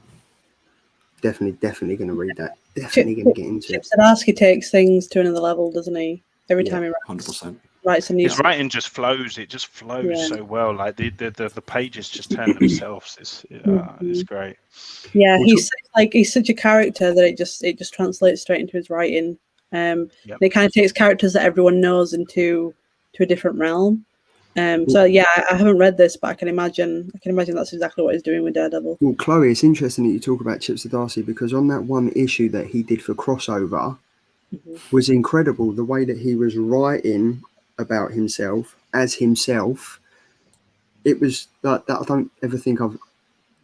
Definitely going to read that. Definitely going to get into it. Chip Zdarsky takes things to another level, doesn't he? Every time he writes. 100%. Writes a new. His writing just flows. It just flows so well. Like the pages just turn themselves. It's great. Yeah, he's such a character that it just translates straight into his writing. And it kind of takes characters that everyone knows into a different realm. So yeah, I haven't read this, but I can imagine that's exactly what he's doing with Daredevil. Well, Chloe, it's interesting that you talk about Chip Zdarsky, because on that one issue that he did for Crossover was incredible. The way that he was writing about himself as himself, it was that I don't ever think I've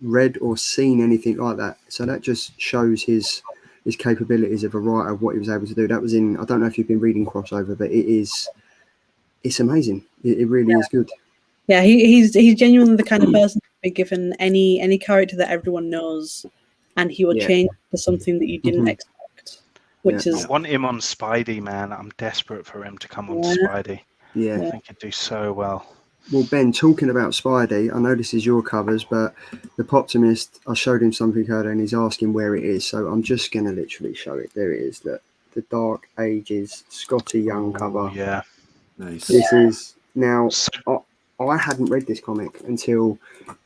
read or seen anything like that. So that just shows his capabilities of a writer, what he was able to do. That was in, I don't know if you've been reading Crossover, but it's amazing. It really is good. Yeah, he's genuinely the kind of person to be given any character that everyone knows, and he will change to something that you didn't expect. Which is, I want him on Spidey, man. I'm desperate for him to come on Spidey. Yeah. I think he'd do so well. Well, Ben, talking about Spidey, I know this is your covers, but the Poptimist, I showed him something earlier, and he's asking where it is. So I'm just going to literally show it. There it is. The Dark Ages Scotty Young cover. Yeah. Nice. This is now. I hadn't read this comic until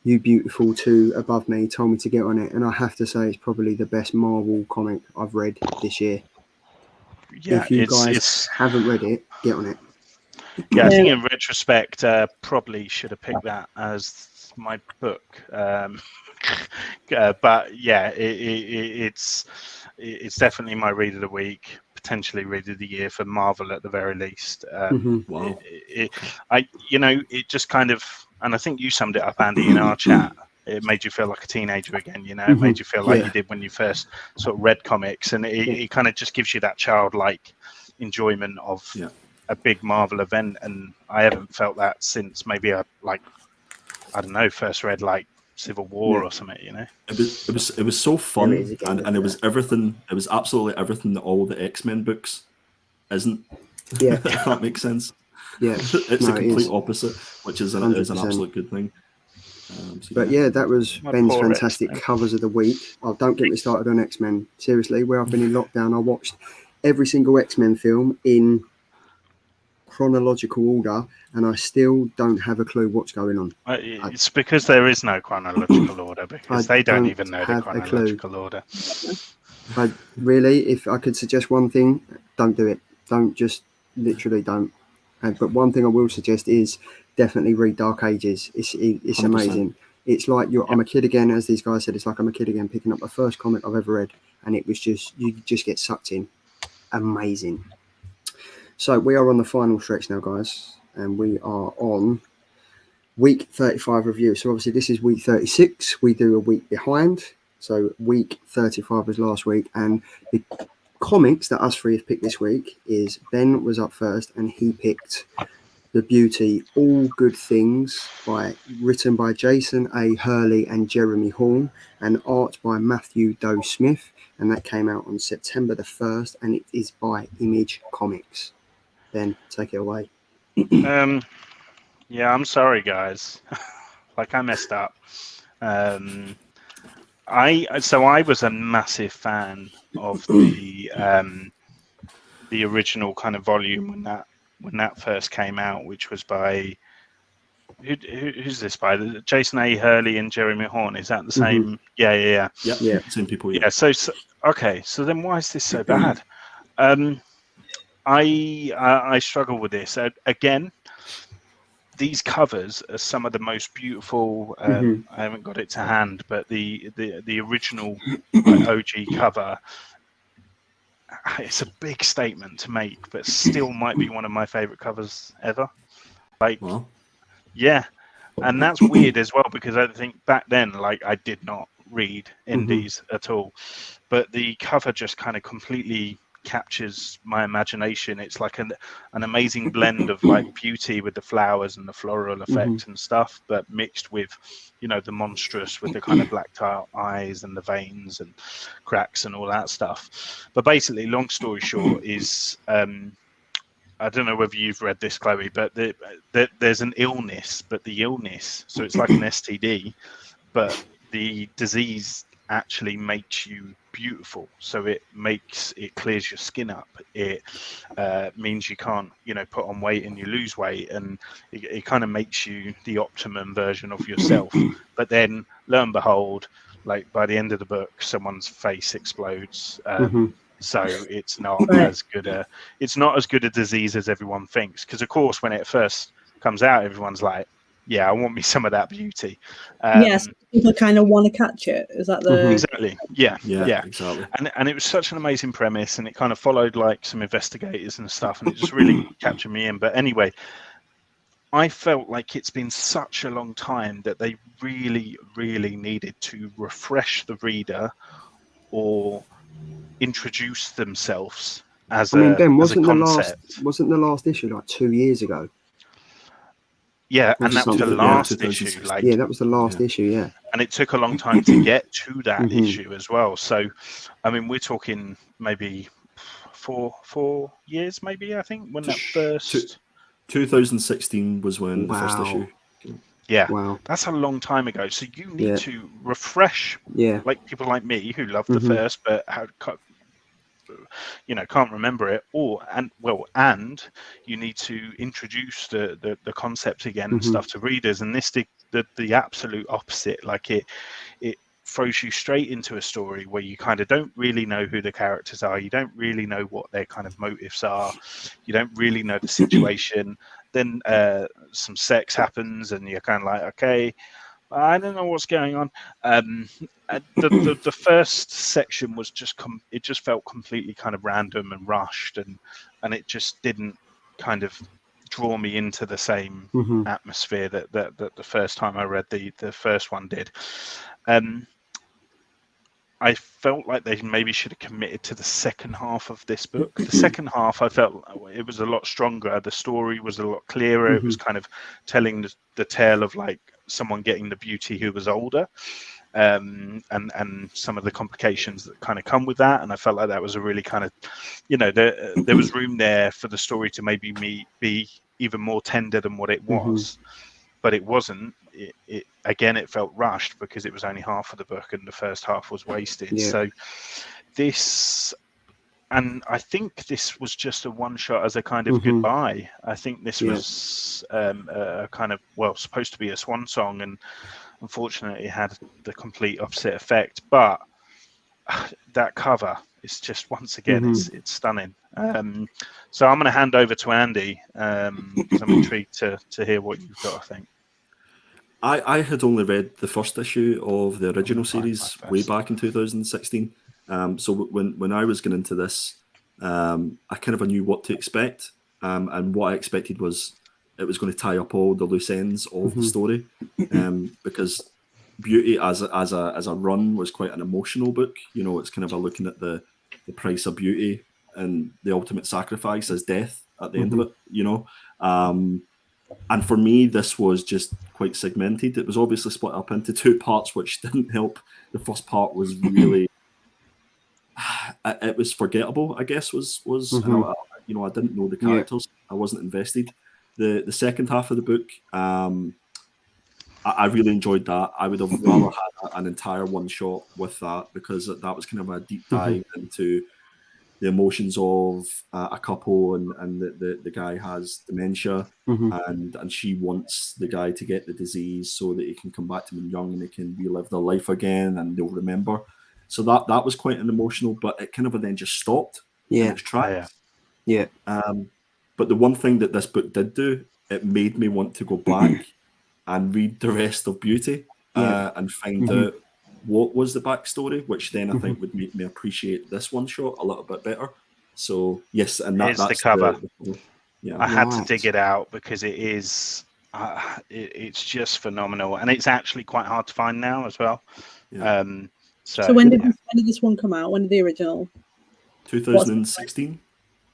you beautiful two above me told me to get on it, and I have to say it's probably the best Marvel comic I've read this year. Yeah, if you guys haven't read it, get on it. Yeah, I think in retrospect, probably should have picked that as my book. But yeah, it's definitely my read of the week, potentially read of the year for Marvel at the very least. Wow. It just kind of, and I think you summed it up, Andy, in our chat. It made you feel like a teenager again, It made you feel like you did when you first sort of read comics, and it kind of just gives you that childlike enjoyment of a big Marvel event. And I haven't felt that since maybe first read like Civil War or something, It was so fun, and it was everything. It was absolutely everything that all the X-Men books isn't. Yeah, if that makes sense. Yeah, it's the complete opposite, which is an absolute good thing. But yeah, that was Ben's fantastic covers of the week. Oh, don't get me started on X-Men. Seriously, where I've been in lockdown, I watched every single X-Men film in chronological order, and I still don't have a clue what's going on. It's because there is no chronological order, because they don't even know the chronological order. Really, if I could suggest one thing, don't do it. Literally don't. But one thing I will suggest is definitely read Dark Ages. It's 100%. Amazing. It's like I'm a kid again, as these guys said. It's like I'm a kid again, picking up the first comic I've ever read, and it was you just get sucked in. Amazing. So we are on the final stretch now, guys, and we are on week 35 review. So obviously this is week 36. We do a week behind. So week 35 was last week, and comics that us three have picked this week is Ben was up first, and he picked The Beauty, All Good Things, written by Jason A. Hurley and Jeremy Horn, and art by Matthew Doe Smith, and that came out on September the 1st, and it is by Image Comics. Ben, take it away. Yeah, I'm sorry, guys. Like, I messed up. I was a massive fan of the original kind of volume when that first came out, which was by who's this by? Jason A. Hurley and Jeremy Horn. Is that the same? Yeah. Same people. Yeah. So okay. So then why is this so bad? I struggle with this again. These covers are some of the most beautiful. I haven't got it to hand, but the original OG cover. It's a big statement to make, but still might be one of my favorite covers ever. Like, wow. Yeah, and that's weird as well, because I think back then, like, I did not read indies at all, but the cover just kind of completely captures my imagination. It's like an amazing blend of like beauty with the flowers and the floral effect and stuff, but mixed with, you know, the monstrous with the kind of blacked out eyes and the veins and cracks and all that stuff. But basically, long story short, is I don't know whether you've read this, Chloe, but there's an illness, but the illness, so it's like an STD, but the disease actually makes you beautiful. So it clears your skin up. It means you can't, you know, put on weight and you lose weight, and it kind of makes you the optimum version of yourself. But then, lo and behold, like by the end of the book, someone's face explodes. So it's not as good a disease as everyone thinks. Because of course, when it first comes out, everyone's like, "Yeah, I want me some of that beauty." Yes, people kind of want to catch it. Is that the exactly? Yeah, exactly. And it was such an amazing premise, and it kind of followed like some investigators and stuff, and it just really captured me in. But anyway, I felt like it's been such a long time that they really, really needed to refresh the reader or introduce themselves as Ben, wasn't a concept. Wasn't the last issue like 2 years ago? Yeah, and that was the last issue. Like, yeah, that was the last issue. Yeah, and it took a long time to get to that issue as well. So, I mean, we're talking maybe four years, maybe, I think, when that first. 2016 was when the first issue. Yeah, that's a long time ago. So you need to refresh, like people like me who love the first, but can't remember it, and you need to introduce the concept again and stuff to readers. And this did the absolute opposite. Like it throws you straight into a story where you kind of don't really know who the characters are. You don't really know what their kind of motives are. You don't really know the situation. Then some sex happens, and you're kind of like, okay, I don't know what's going on. The first section was it just felt completely kind of random and rushed, and it just didn't kind of draw me into the same atmosphere that the first time I read the first one did. I felt like they maybe should have committed to the second half of this book. The second half, I felt it was a lot stronger. The story was a lot clearer. It was kind of telling the tale of like someone getting the beauty who was older, and some of the complications that kind of come with that. And I felt like that was a really kind of, there was room there for the story to maybe be even more tender than what it was. But it wasn't. It felt rushed because it was only half of the book and the first half was wasted. So and I think this was just a one shot as a kind of goodbye. I think this was a kind of, supposed to be a swan song, and unfortunately it had the complete opposite effect. But that cover is just, once again, it's stunning. So I'm going to hand over to Andy because I'm intrigued to hear what you've got, I think. I had only read the first issue of the original series way back in 2016. So when I was getting into this, I kind of knew what to expect. And what I expected was it was going to tie up all the loose ends of the story. Because Beauty as a run was quite an emotional book. It's kind of looking at the the price of beauty and the ultimate sacrifice is death at the end of it, you know. And for me, this was just quite segmented. It was obviously split up into 2 parts, which didn't help. The first part was really, it was forgettable, I guess, was and I didn't know the characters. I wasn't invested. The second half of the book, I really enjoyed that. I would have rather had an entire one shot with that, because that was kind of a deep dive into the emotions of a couple, and the guy has dementia, and she wants the guy to get the disease so that he can come back to them young and they can relive their life again and they'll remember. So that was quite an emotional, but it kind of then just stopped in its tracks. But the one thing that this book did do, it made me want to go back and read the rest of Beauty and find out what was the backstory, which then I think would make me appreciate this one shot a little bit better. So yes, and that's the cover. I had to Right. dig it out because it is it's just phenomenal, and it's actually quite hard to find now as well. Yeah. So when did this one come out? When did the original? 2016.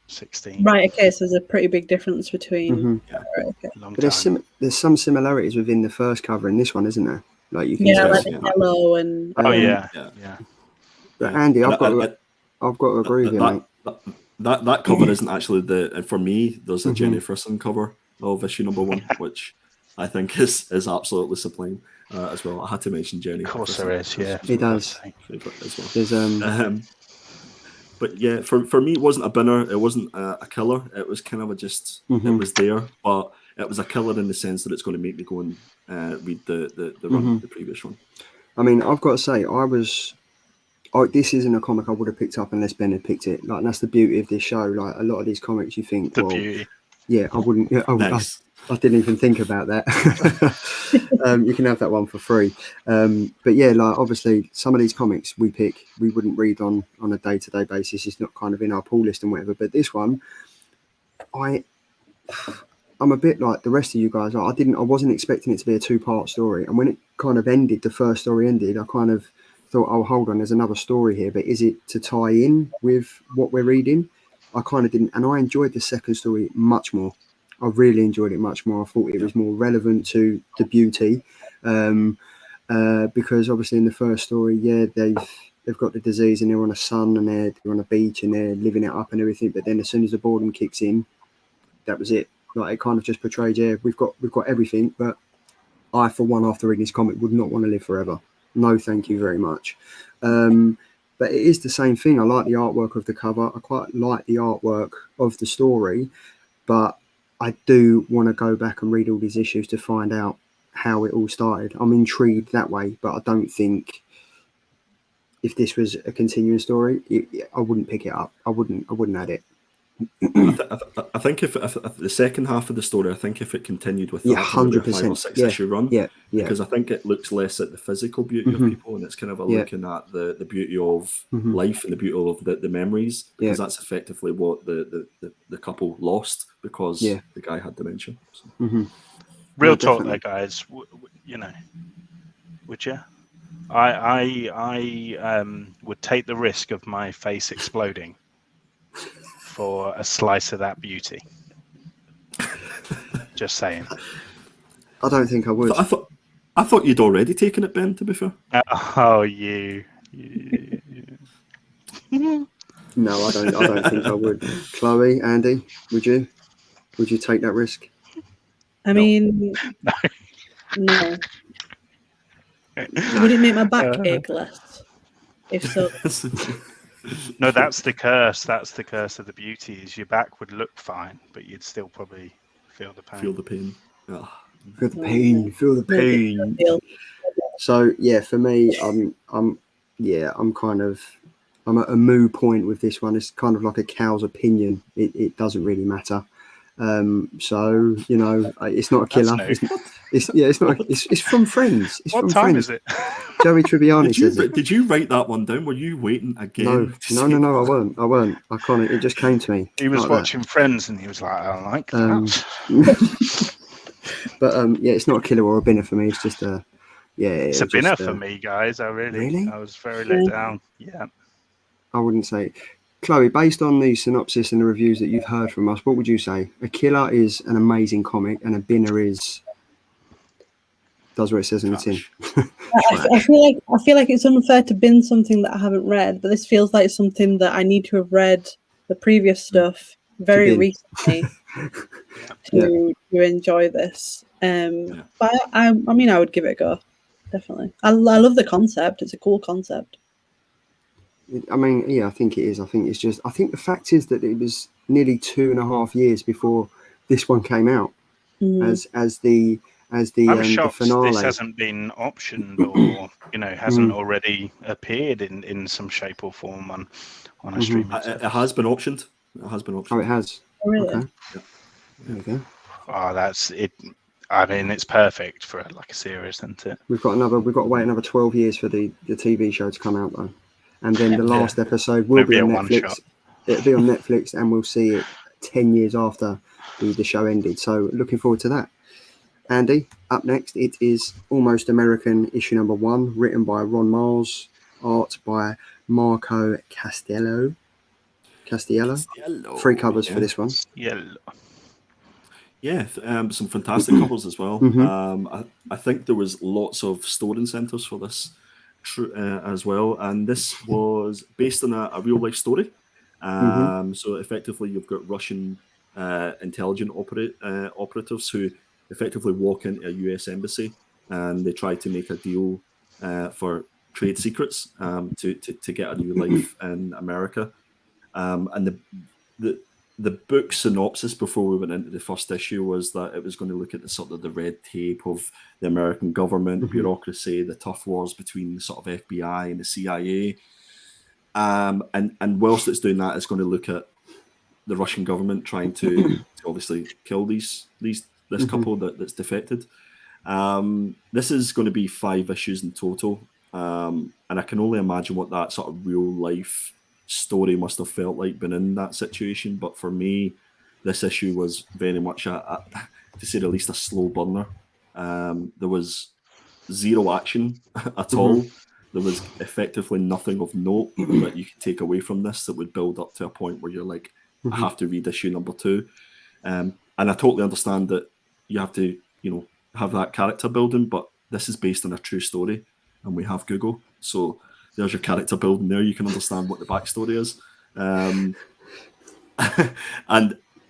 16. Right. Okay. So there's a pretty big difference between. Right, okay. Long But time. there's some similarities within the first cover and this one, isn't there? Like you can Yeah, tell. like the yellow and. Oh yeah. But Andy, I've got And to agree with you, mate. That cover isn't actually and for me, there's a Jenny Frison cover of issue number 1, which I think is absolutely sublime as well. I had to mention Jenny. Of course there is, yeah. He does. As well. There's But yeah, for me, it wasn't a binner. It wasn't a killer. It was kind of a just. It was there, but it was a killer in the sense that it's going to make me go and read the run, the previous one. I mean, I've got to say, this isn't a comic I would have picked up unless Ben had picked it. Like, and that's the beauty of this show. Like, a lot of these comics, you think, The beauty. Yeah, I wouldn't. Nice. I didn't even think about that. You can have that one for free. But yeah, like obviously some of these comics we wouldn't read on a day-to-day basis. It's not kind of in our pull list and whatever. But this one, I'm a bit like the rest of you guys. I wasn't expecting it to be a 2-part story. And when it kind of ended, the first story ended, I kind of thought, oh, hold on, there's another story here. But is it to tie in with what we're reading? I kind of didn't. And I enjoyed the second story much more. I really enjoyed it much more. I thought it was more relevant to the beauty, because obviously in the first story, they've got the disease and they're on a sun and they're on a beach and they're living it up and everything. But then as soon as the boredom kicks in, that was it. Like it kind of just portrayed, we've got everything, but I, for one, after reading this comic, would not want to live forever. No, thank you very much. But it is the same thing. I like the artwork of the cover. I quite like the artwork of the story, but I do want to go back and read all these issues to find out how it all started. I'm intrigued that way, but I don't think if this was a continuing story, I wouldn't pick it up. I wouldn't add it. I think if the second half of the story, I think if it continued with that, 100%, 6-issue run, because I think it looks less at the physical beauty of people, and it's kind of looking at the beauty of life and the beauty of the memories, because that's effectively what the couple lost because the guy had dementia. So. Real talk, there, guys. Would you? I would take the risk of my face exploding for a slice of that beauty. Just saying. I don't think I would. I thought you'd already taken it, Ben, to be fair. Oh, you. No, I don't think I would. Chloe, Andy, would you take that risk? I mean, no. Would it make my back ache less? If so. No, that's the curse. That's the curse of the beauty. Is your back would look fine, but you'd still probably feel the pain. Feel the pain. Oh. Feel the pain. Feel the pain. So yeah, for me, I'm at a moo point with this one. It's kind of like a cow's opinion. It doesn't really matter. So it's not a killer. It's from Friends. It's what from time Friends. is it? Joey Tribbiani says it. Did you write that one down? Were you waiting again? No, I weren't. I can't. It just came to me. He was like watching Friends and he was like, I like that. But it's not a killer or a binner for me. It's just it's a binner for me, guys. I was very let down. Yeah. I wouldn't say. Chloe, based on the synopsis and the reviews that you've heard from us, what would you say? A Killer is an amazing comic, and a Binner does what it says in the tin. I feel like it's unfair to bin something that I haven't read, but this feels like something that I need to have read the previous stuff very recently to enjoy this. But I mean, I would give it a go. Definitely, I love the concept. It's a cool concept. I mean, yeah, I think it is. I think the fact is that it was nearly 2.5 years before this one came out, as the I'm shocked the finale. this hasn't been optioned or hasn't already appeared in some shape or form on a streaming. It has been optioned. It has been optioned. Oh, it has. Oh, really? Okay. Yeah. There you go. Oh, that's it. I mean, it's perfect for like a series, isn't it? We've got to wait another 12 years for the TV show to come out though, and then the last episode will be on Netflix. It'll be on Netflix, and we'll see it 10 years after the show ended. So looking forward to that. Andy, up next, it is Almost American issue number 1, written by Ron Mars, art by Marco Castiello. 3 covers for this one. Yeah, some fantastic covers as well. I think there was lots of storing centers for this as well, and this was based on a real life story. So effectively, you've got Russian intelligence operatives who effectively walk into a US embassy and they try to make a deal for trade secrets to get a new life in America. And the book synopsis before we went into the first issue was that it was going to look at the sort of the red tape of the American government, bureaucracy, the tough wars between the sort of FBI and the CIA. And whilst it's doing that, it's going to look at the Russian government trying to obviously kill this couple that's defected. This is going to be 5 issues in total, and I can only imagine what that sort of real life story must have felt like being in that situation. But for me, this issue was very much to say the least, a slow burner. There was zero action at all. There was effectively nothing of note that you could take away from this that would build up to a point where you're like, I have to read issue number 2. And I totally understand that you have to, have that character building, but this is based on a true story, and we have Google. So there's your character building there. You can understand what the backstory is. And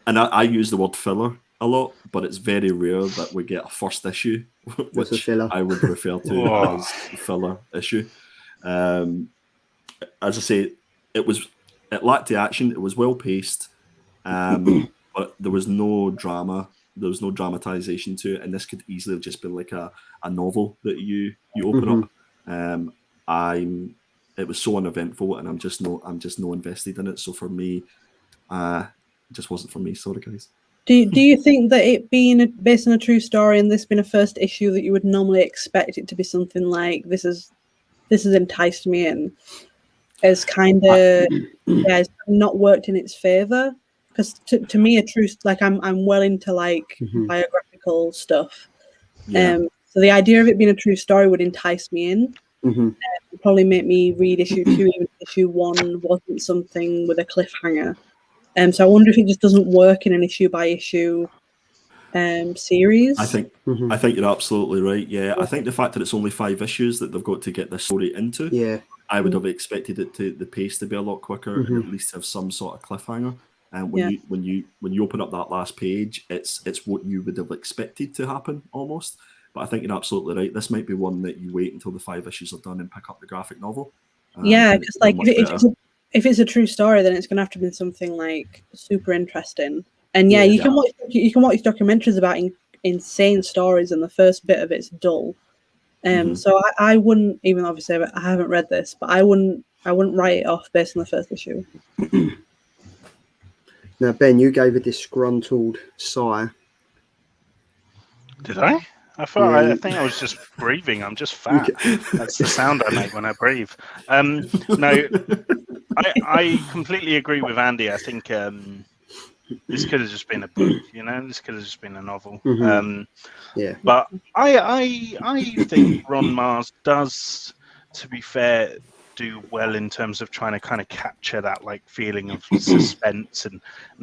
I use the word filler a lot, but it's very rare that we get a first issue, which I would refer to as filler issue. As I say, it lacked the action. It was well paced, but there was no drama. There was no dramatization to it, and this could easily have just been like a novel that you open up. It was so uneventful, and I'm just no invested in it. So for me, it just wasn't for me. Sorry, guys. Do you think that it being based on a true story and this being a first issue, that you would normally expect it to be something like this has enticed me in, as kind of has not worked in its favor? Because to me, a true, like I'm well into like biographical stuff. So the idea of it being a true story would entice me in. Probably make me read issue 2, even if issue 1 wasn't something with a cliffhanger. So I wonder if it just doesn't work in an issue by issue series. I think you're absolutely right. Yeah, I think the fact that it's only 5 issues that they've got to get this story into, I would have expected the pace to be a lot quicker and at least have some sort of cliffhanger. And when you open up that last page, it's what you would have expected to happen almost. But I think you're absolutely right. This might be one that you wait until the 5 issues are done and pick up the graphic novel. Because like if it's a true story, then it's going to have to be something like super interesting. And you can watch documentaries about insane stories, and the first bit of it's dull. So I wouldn't, even obviously I haven't read this, but I wouldn't write it off based on the first issue. Now, Ben, you gave a disgruntled sigh. Did I? I think I was just breathing. I'm just fat. That's the sound I make when I breathe. No, I completely agree with Andy. I think this could have just been a book, this could have just been a novel. But I think Ron Mars does, to be fair, do well in terms of trying to kind of capture that like feeling of suspense and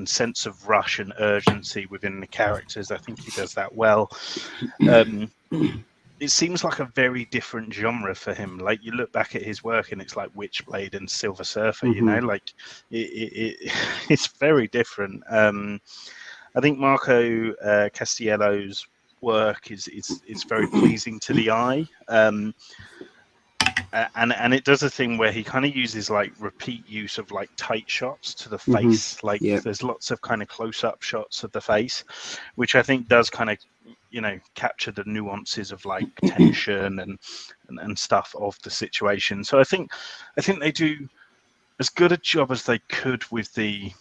sense of rush and urgency within the characters. I think he does that well. It seems like a very different genre for him. Like you look back at his work and it's like Witchblade and Silver Surfer, you know, like it's very different. I think Marco Castiello's work is very pleasing to the eye. And it does a thing where he kind of uses like repeat use of like tight shots to the face. Like there's lots of kind of close-up shots of the face, which I think does kind of, you know, capture the nuances of like tension and stuff of the situation. So I think they do as good a job as they could with the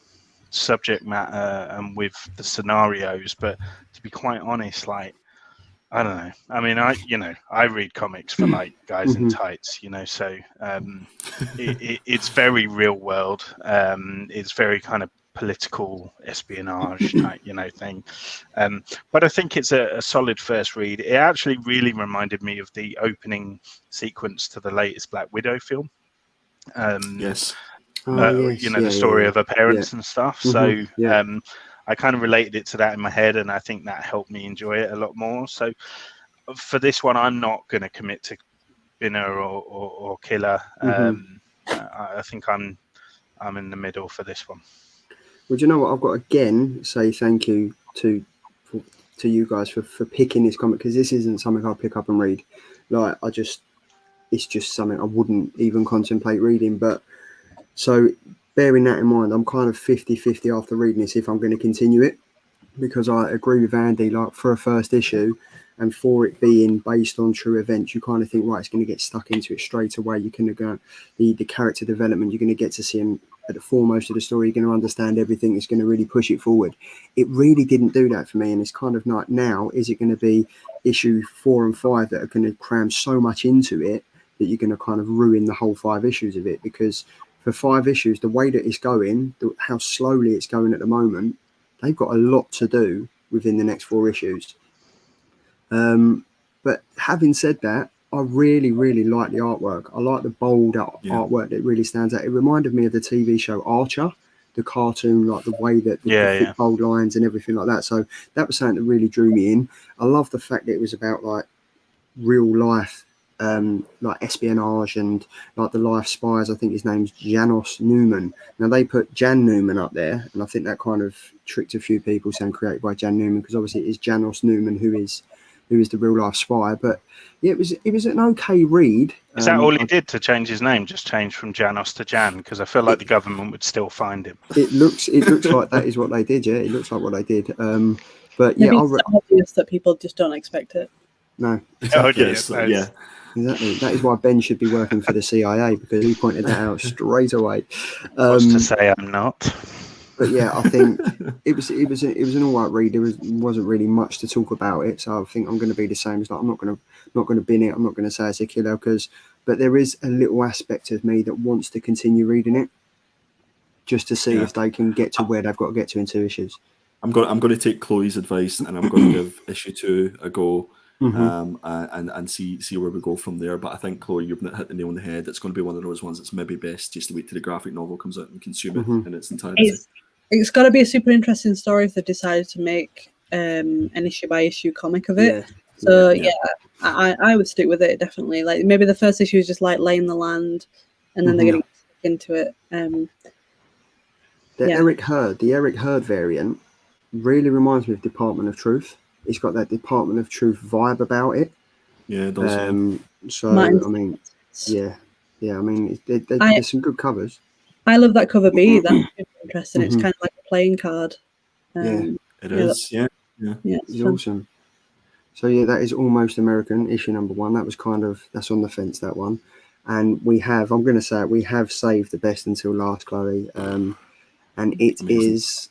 subject matter and with the scenarios. But to be quite honest, like, I don't know. I mean, I read comics for like guys in tights, you know, so it's very real world. It's very kind of political espionage type, you know, thing. But I think it's a solid first read. It actually really reminded me of the opening sequence to the latest Black Widow film. Yes. You know, the story of her parents and stuff. So I kind of related it to that in my head, and I think that helped me enjoy it a lot more. So for this one, I'm not going to commit to Binner or Killer. I think I'm in the middle for this one. Well, do you know what? I've got to again say thank you to you guys for picking this comic, because this isn't something I'll pick up and read. Like, it's just something I wouldn't even contemplate reading. But so bearing that in mind, I'm kind of 50-50 after reading this if I'm going to continue it, because I agree with Andy, like for a first issue and for it being based on true events, you kind of think, right, it's going to get stuck into it straight away. You're going to go, the character development, you're going to get to see him at the foremost of the story, you're going to understand everything, it's going to really push it forward. It really didn't do that for me, and it's kind of like, now, is it going to be issue 4 and 5 that are going to cram so much into it that you're going to kind of ruin the whole 5 issues of it? Because for 5 issues, the way that it's going, how slowly it's going at the moment, they've got a lot to do within the next 4 issues. But having said that, I really, really like the artwork. I like the bold artwork that really stands out. It reminded me of the TV show Archer, the cartoon, like the way that the thick, bold lines and everything like that. So that was something that really drew me in. I love the fact that it was about like real life, like espionage and like the life spies. I think his name's Janos Newman. Now they put Jan Newman up there, and I think that kind of tricked a few people saying created by Jan Newman, because obviously it is Janos Newman who is the real life spy. But yeah, it was an okay read. Is that all he did to change his name? Just change from Janos to Jan? Because I feel like the government would still find him. It looks like that is what they did. Yeah, it looks like what they did. But maybe yeah, it's so obvious that people just don't expect it. No. Exactly. Yeah. Exactly. That is why Ben should be working for the CIA, because he pointed that out straight away. What's to say I'm not? But yeah, I think it was an all right read. There wasn't really much to talk about it, so I think I'm going to be the same. It's like, I'm not going to bin it. I'm not going to say it's a killer, but there is a little aspect of me that wants to continue reading it, just to see if they can get to where they've got to get to in 2 issues. I'm going to take Chloe's advice, and I'm going to give issue 2 a go. And see where we go from there. But I think, Chloe, you've hit the nail on the head. It's going to be one of those ones that's maybe best just to wait till the graphic novel comes out and consume it in its entirety. It's got to be a super interesting story if they decided to make an issue by issue comic of it. I would stick with it, definitely. Like, maybe the first issue is just like laying the land, and then they're going to get into it. The Eric Hurd variant really reminds me of Department of Truth. It's got that Department of Truth vibe about it. Yeah, it does. So Mine's, I mean, I mean, there's some good covers. I love that cover B. That's interesting. It's kind of like a playing card. It is. Yeah, it's awesome. So yeah, that is Almost American, issue number 1. That was that's on the fence, that one. And we have saved the best until last, Chloe. And it is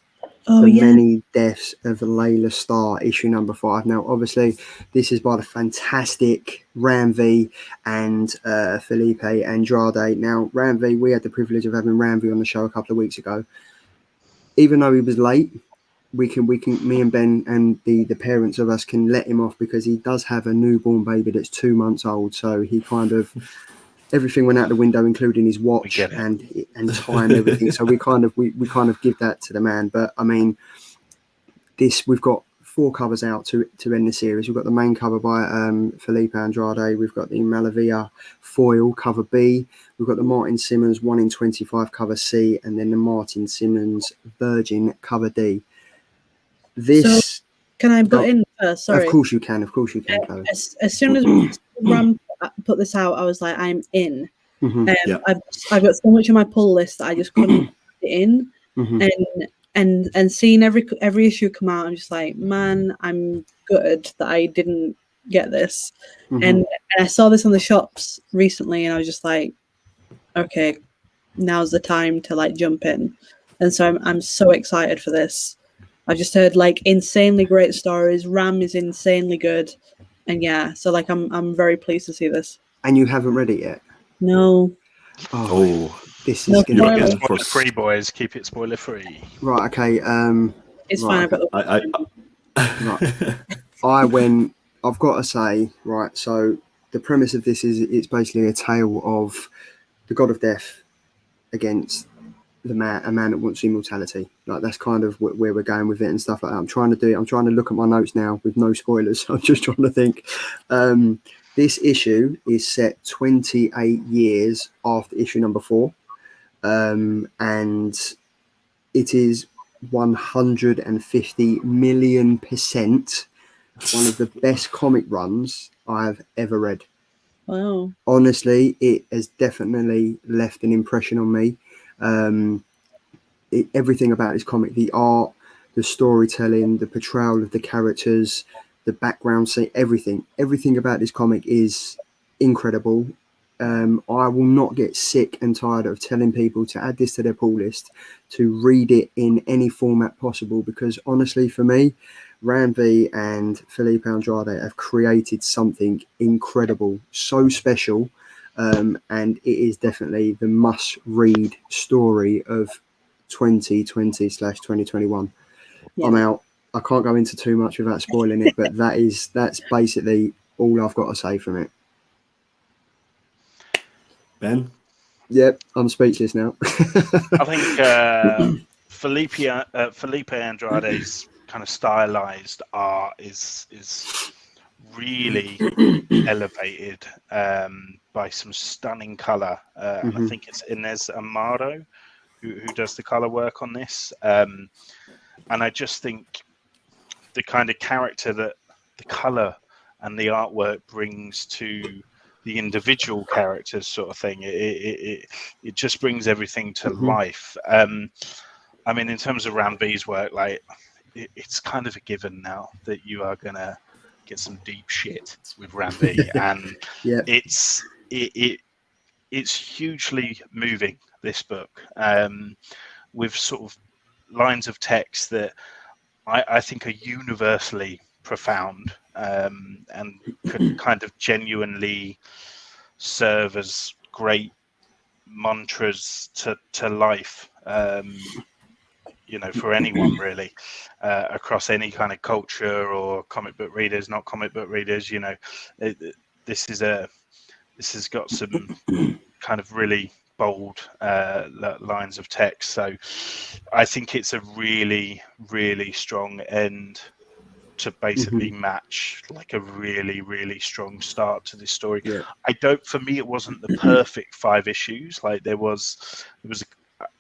Many Deaths of Layla Starr, issue number 5. Now, obviously, this is by the fantastic Ram V and Felipe Andrade. Now, Ram V, we had the privilege of having Ram V on the show a couple of weeks ago. Even though he was late, we can, me and Ben and the parents of us can let him off, because he does have a newborn baby that's 2 months old. So he kind of everything went out the window, including his watch and time, everything. So we kind of give that to the man. But I mean, we've got 4 covers out to end the series. We've got the main cover by Felipe Andrade. We've got the Malavia foil cover B. We've got the Martin Simmons 1 in 25 cover C, and then the Martin Simmons Virgin cover D. So can I butt in first? Sorry. Of course you can, Chloe. As soon as Ram put this out, I was like, I'm in. Mm-hmm. I've got so much on my pull list that I just couldn't put it in. Mm-hmm. And seeing every issue come out, I'm just like, man, I'm gutted that I didn't get this. Mm-hmm. And I saw this on the shops recently, and I was just like, okay, now's the time to like jump in. And so I'm so excited for this. I just heard like insanely great stories. Ram is insanely good, and yeah, so like I'm very pleased to see this. And you haven't read it yet? No. Oh. This is going to be spoiler free, boys. Keep it spoiler free. Right. Okay. It's fine. I've got to say, right. So the premise of this is it's basically a tale of the god of death against a man that wants immortality. Like that's kind of where we're going with it and stuff like that. I'm trying to look at my notes now with no spoilers. So I'm just trying to think. This issue is set 28 years after issue number 4. And it is 150 million% one of the best comic runs I've ever read. Wow. Honestly, it has definitely left an impression on me. Everything about this comic, the art, the storytelling, the portrayal of the characters, the background, everything about this comic is incredible. I will not get sick and tired of telling people to add this to their pull list, to read it in any format possible, because honestly, for me, Ram V and Felipe Andrade have created something incredible, so special, and it is definitely the must-read story of 2020/2021. Yeah. I'm out. I can't go into too much without spoiling it, but that's basically all I've got to say from it. Ben? Yep, I'm speechless now. I think Felipe Andrade's kind of stylized art is really elevated by some stunning color. And I think it's Inez Amaro who does the color work on this. And I just think the kind of character that the color and the artwork brings to the individual characters, sort of thing, it just brings everything to life. I mean, in terms of Ram V's work, like it's kind of a given now that you are gonna get some deep shit with Ram V, and it's hugely moving, this book, with sort of lines of text that I think are universally profound, and could kind of genuinely serve as great mantras to life, for anyone really, across any kind of culture, or comic book readers, not comic book readers. This has got some kind of really bold lines of text. So I think it's a really, really strong end to basically match like a really, really strong start to this story. For me, it wasn't the perfect 5 issues. Like there was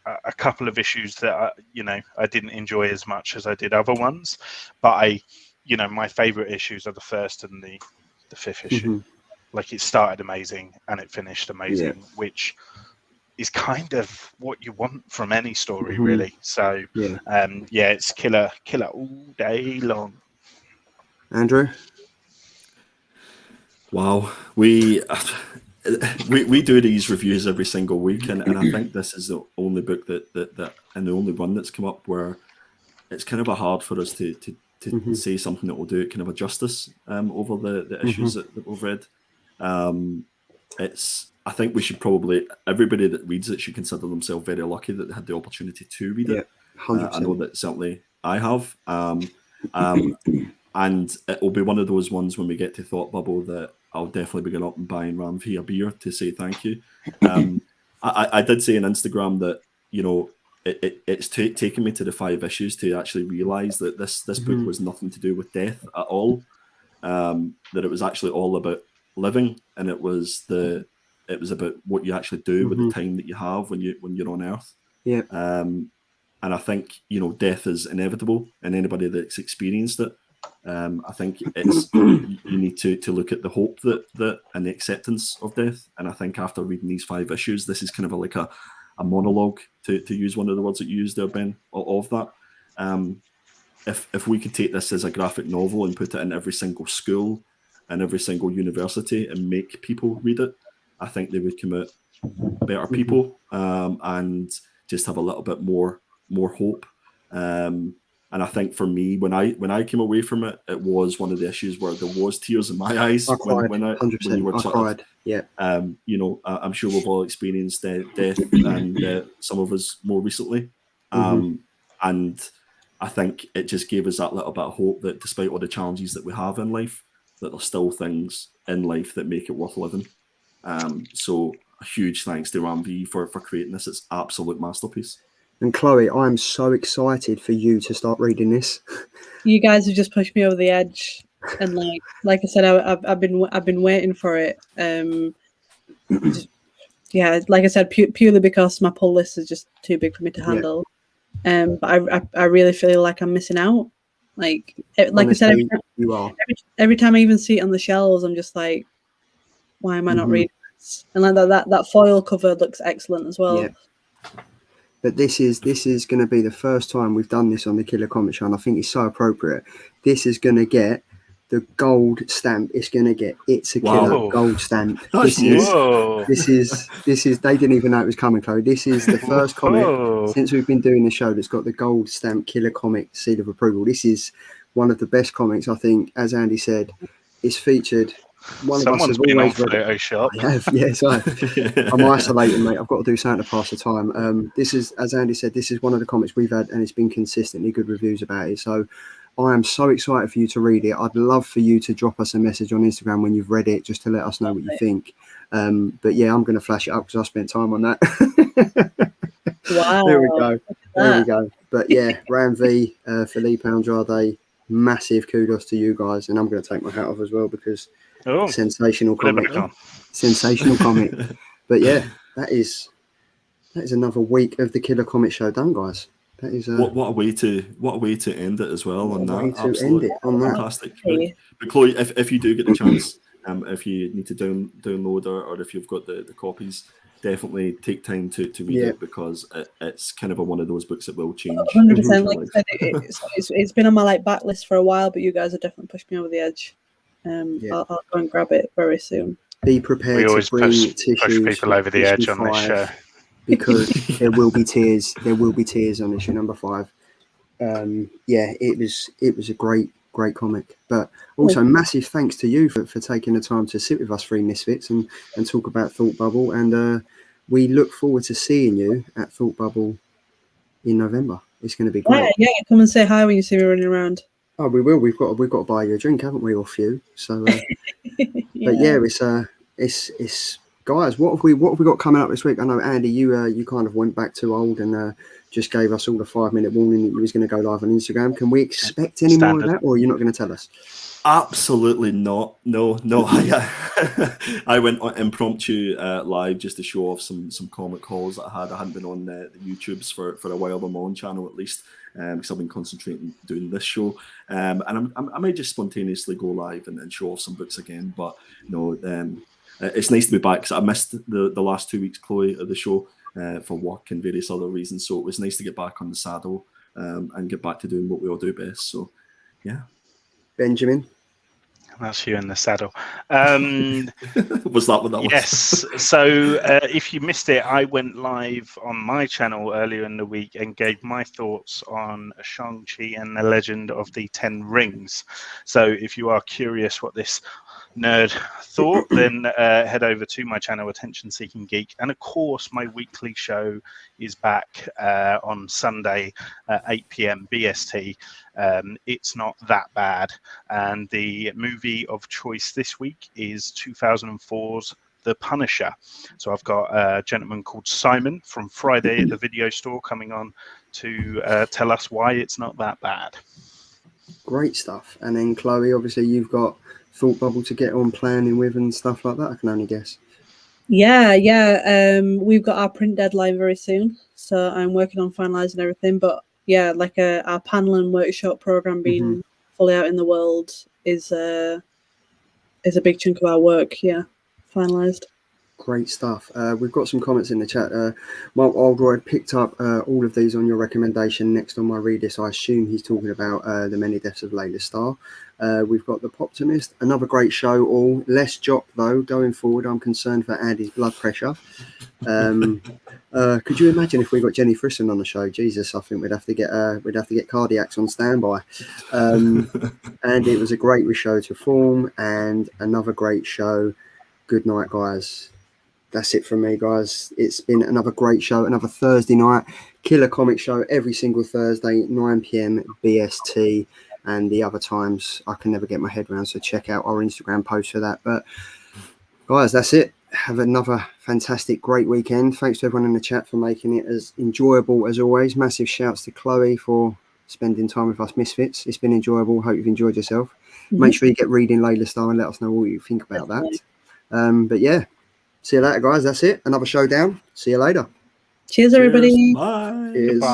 a couple of issues that I didn't enjoy as much as I did other ones, but my favorite issues are the 1st and the 5th issue. Like it started amazing and it finished amazing, which is kind of what you want from any story, really. So it's killer all day long. Andrew? Wow, we do these reviews every single week, and I think this is the only book that and the only one that's come up where it's kind of hard for us to say something that will do it kind of a justice over the issues that we've read. I think we should probably, everybody that reads it should consider themselves very lucky that they had the opportunity to read it. 100%. I know that certainly I have. And it will be one of those ones when we get to Thought Bubble that I'll definitely be going up and buying Ram V a beer to say thank you. I did say on Instagram that, you know, it's taken me to the 5 issues to actually realise that this book was nothing to do with death at all. That it was actually all about living, and it was about what you actually do with the time that you have when you're on Earth. Yeah. And I think, you know, death is inevitable, and anybody that's experienced it, I think it's you need to look at the hope that and the acceptance of death. And I think after reading these 5 issues, this is kind of like a monologue, to use one of the words that you used there, Ben, of that. If we could take this as a graphic novel and put it in every single school and every single university and make people read it, I think they would come out better people, and just have a little bit more hope. And I think for me, when I came away from it, it was one of the issues where there was tears in my eyes. I cried, 100%. I cried. Yeah. You know, I'm sure we've all experienced death, and some of us more recently. And I think it just gave us that little bit of hope that despite all the challenges that we have in life, that there's still things in life that make it worth living. So a huge thanks to Ram V for creating this. It's absolute masterpiece. And Chloe, I'm so excited for you to start reading this. You guys have just pushed me over the edge, and like I said, I've been waiting for it. Yeah, like I said, purely because my pull list is just too big for me to handle. But I really feel like I'm missing out. Like honestly, I said, every time I even see it on the shelves, I'm just like, why am I not reading this? And like that foil cover looks excellent as well. Yeah. But this is going to be the first time we've done this on the Killer Comic Show, and I think it's so appropriate. This is going to get the gold stamp. It's going to get It's a Killer gold stamp. This is they didn't even know it was coming, Chloe. This is the first comic since we've been doing the show that's got the gold stamp Killer Comic seal of approval. This is one of the best comics, I think. As Andy said, it's featured. Someone's been on Photoshop. I have, yes. I'm isolating, mate. I've got to do something to pass the time. This is, as Andy said, this is one of the comics we've had, and it's been consistently good reviews about it. So I am so excited for you to read it. I'd love for you to drop us a message on Instagram when you've read it, just to let us know what you think. But yeah, I'm going to flash it up because I spent time on that. Wow. There we go. There we go. But yeah, Ram V, Felipe Andrade, massive kudos to you guys. And I'm going to take my hat off as well because sensational comic. Sensational comic. But yeah, that is another week of the Killer Comic Show done, guys. That is what a way to end it as well on that. Absolutely fantastic. But Chloe, if you do get the chance, if you need to download or if you've got the copies, definitely take time to read it, because it's kind of one of those books that will change. 100%. Like I said, it's been on my backlist for a while, but you guys have definitely pushed me over the edge. I'll go and grab it very soon. Be prepared. We always push people over the edge on this show, because there will be tears. There will be tears on issue number 5. It was a great comic. But also massive thanks to you for taking the time to sit with us 3 misfits and talk about Thought Bubble. And we look forward to seeing you at Thought Bubble in November. It's going to be great. Yeah, come and say hi when you see me running around. Oh, we will. We've got to buy you a drink, haven't we, or a few? So, but yeah, it's guys. What have we got coming up this week? I know Andy, you kind of went back too old and just gave us all the 5-minute warning that you was going to go live on Instagram. Can we expect any more of that, or are you not going to tell us? Absolutely not. No. I went on impromptu live just to show off some comic calls that I had. I hadn't been on the YouTubes for a while on my own channel, at least, because I've been concentrating doing this show. And I might just spontaneously go live and show off some books again. But it's nice to be back, because I missed the last 2 weeks, Chloe, of the show for work and various other reasons. So it was nice to get back on the saddle and get back to doing what we all do best. So yeah. Benjamin. That's you in the saddle. Was that what that was? Yes. So if you missed it, I went live on my channel earlier in the week and gave my thoughts on Shang-Chi and the Legend of the Ten Rings. So if you are curious what this nerd thought, then head over to my channel, Attention Seeking Geek. And of course, my weekly show is back on Sunday at 8 p.m. BST. It's Not That Bad. And the movie of choice this week is 2004's The Punisher. So I've got a gentleman called Simon from Friday at the Video Store coming on to tell us why it's not that bad. Great stuff. And then Chloe, obviously you've got Thought Bubble to get on planning with and stuff like that, I can only guess. Yeah. We've got our print deadline very soon, so I'm working on finalising everything. But yeah, like our panel and workshop program being fully out in the world is a big chunk of our work. Yeah, finalised. Great stuff. We've got some comments in the chat. Mark Oldroyd picked up all of these on your recommendation. Next on my read list, I assume he's talking about The Many Deaths of Layla Starr. We've got The Poptimist, another great show. All less Jock though. Going forward, I'm concerned for Andy's blood pressure. Could you imagine if we got Jenny Frisson on the show? Jesus, I think we'd have to get cardiacs on standby. And it was a great show to form, and another great show. Good night, guys. That's it from me, guys. It's been another great show, another Thursday night killer comic show every single Thursday, 9 p.m. BST, and the other times I can never get my head around, so check out our Instagram post for that. But guys, that's it. Have another fantastic, great weekend. Thanks to everyone in the chat for making it as enjoyable as always. Massive shouts to Chloe for spending time with us misfits. It's been enjoyable. Hope you've enjoyed yourself. Make sure you get reading Layla Starr and let us know what you think about that. But yeah, see you later, guys. That's it. Another showdown. See you later. Cheers, everybody. Bye. Cheers. Goodbye.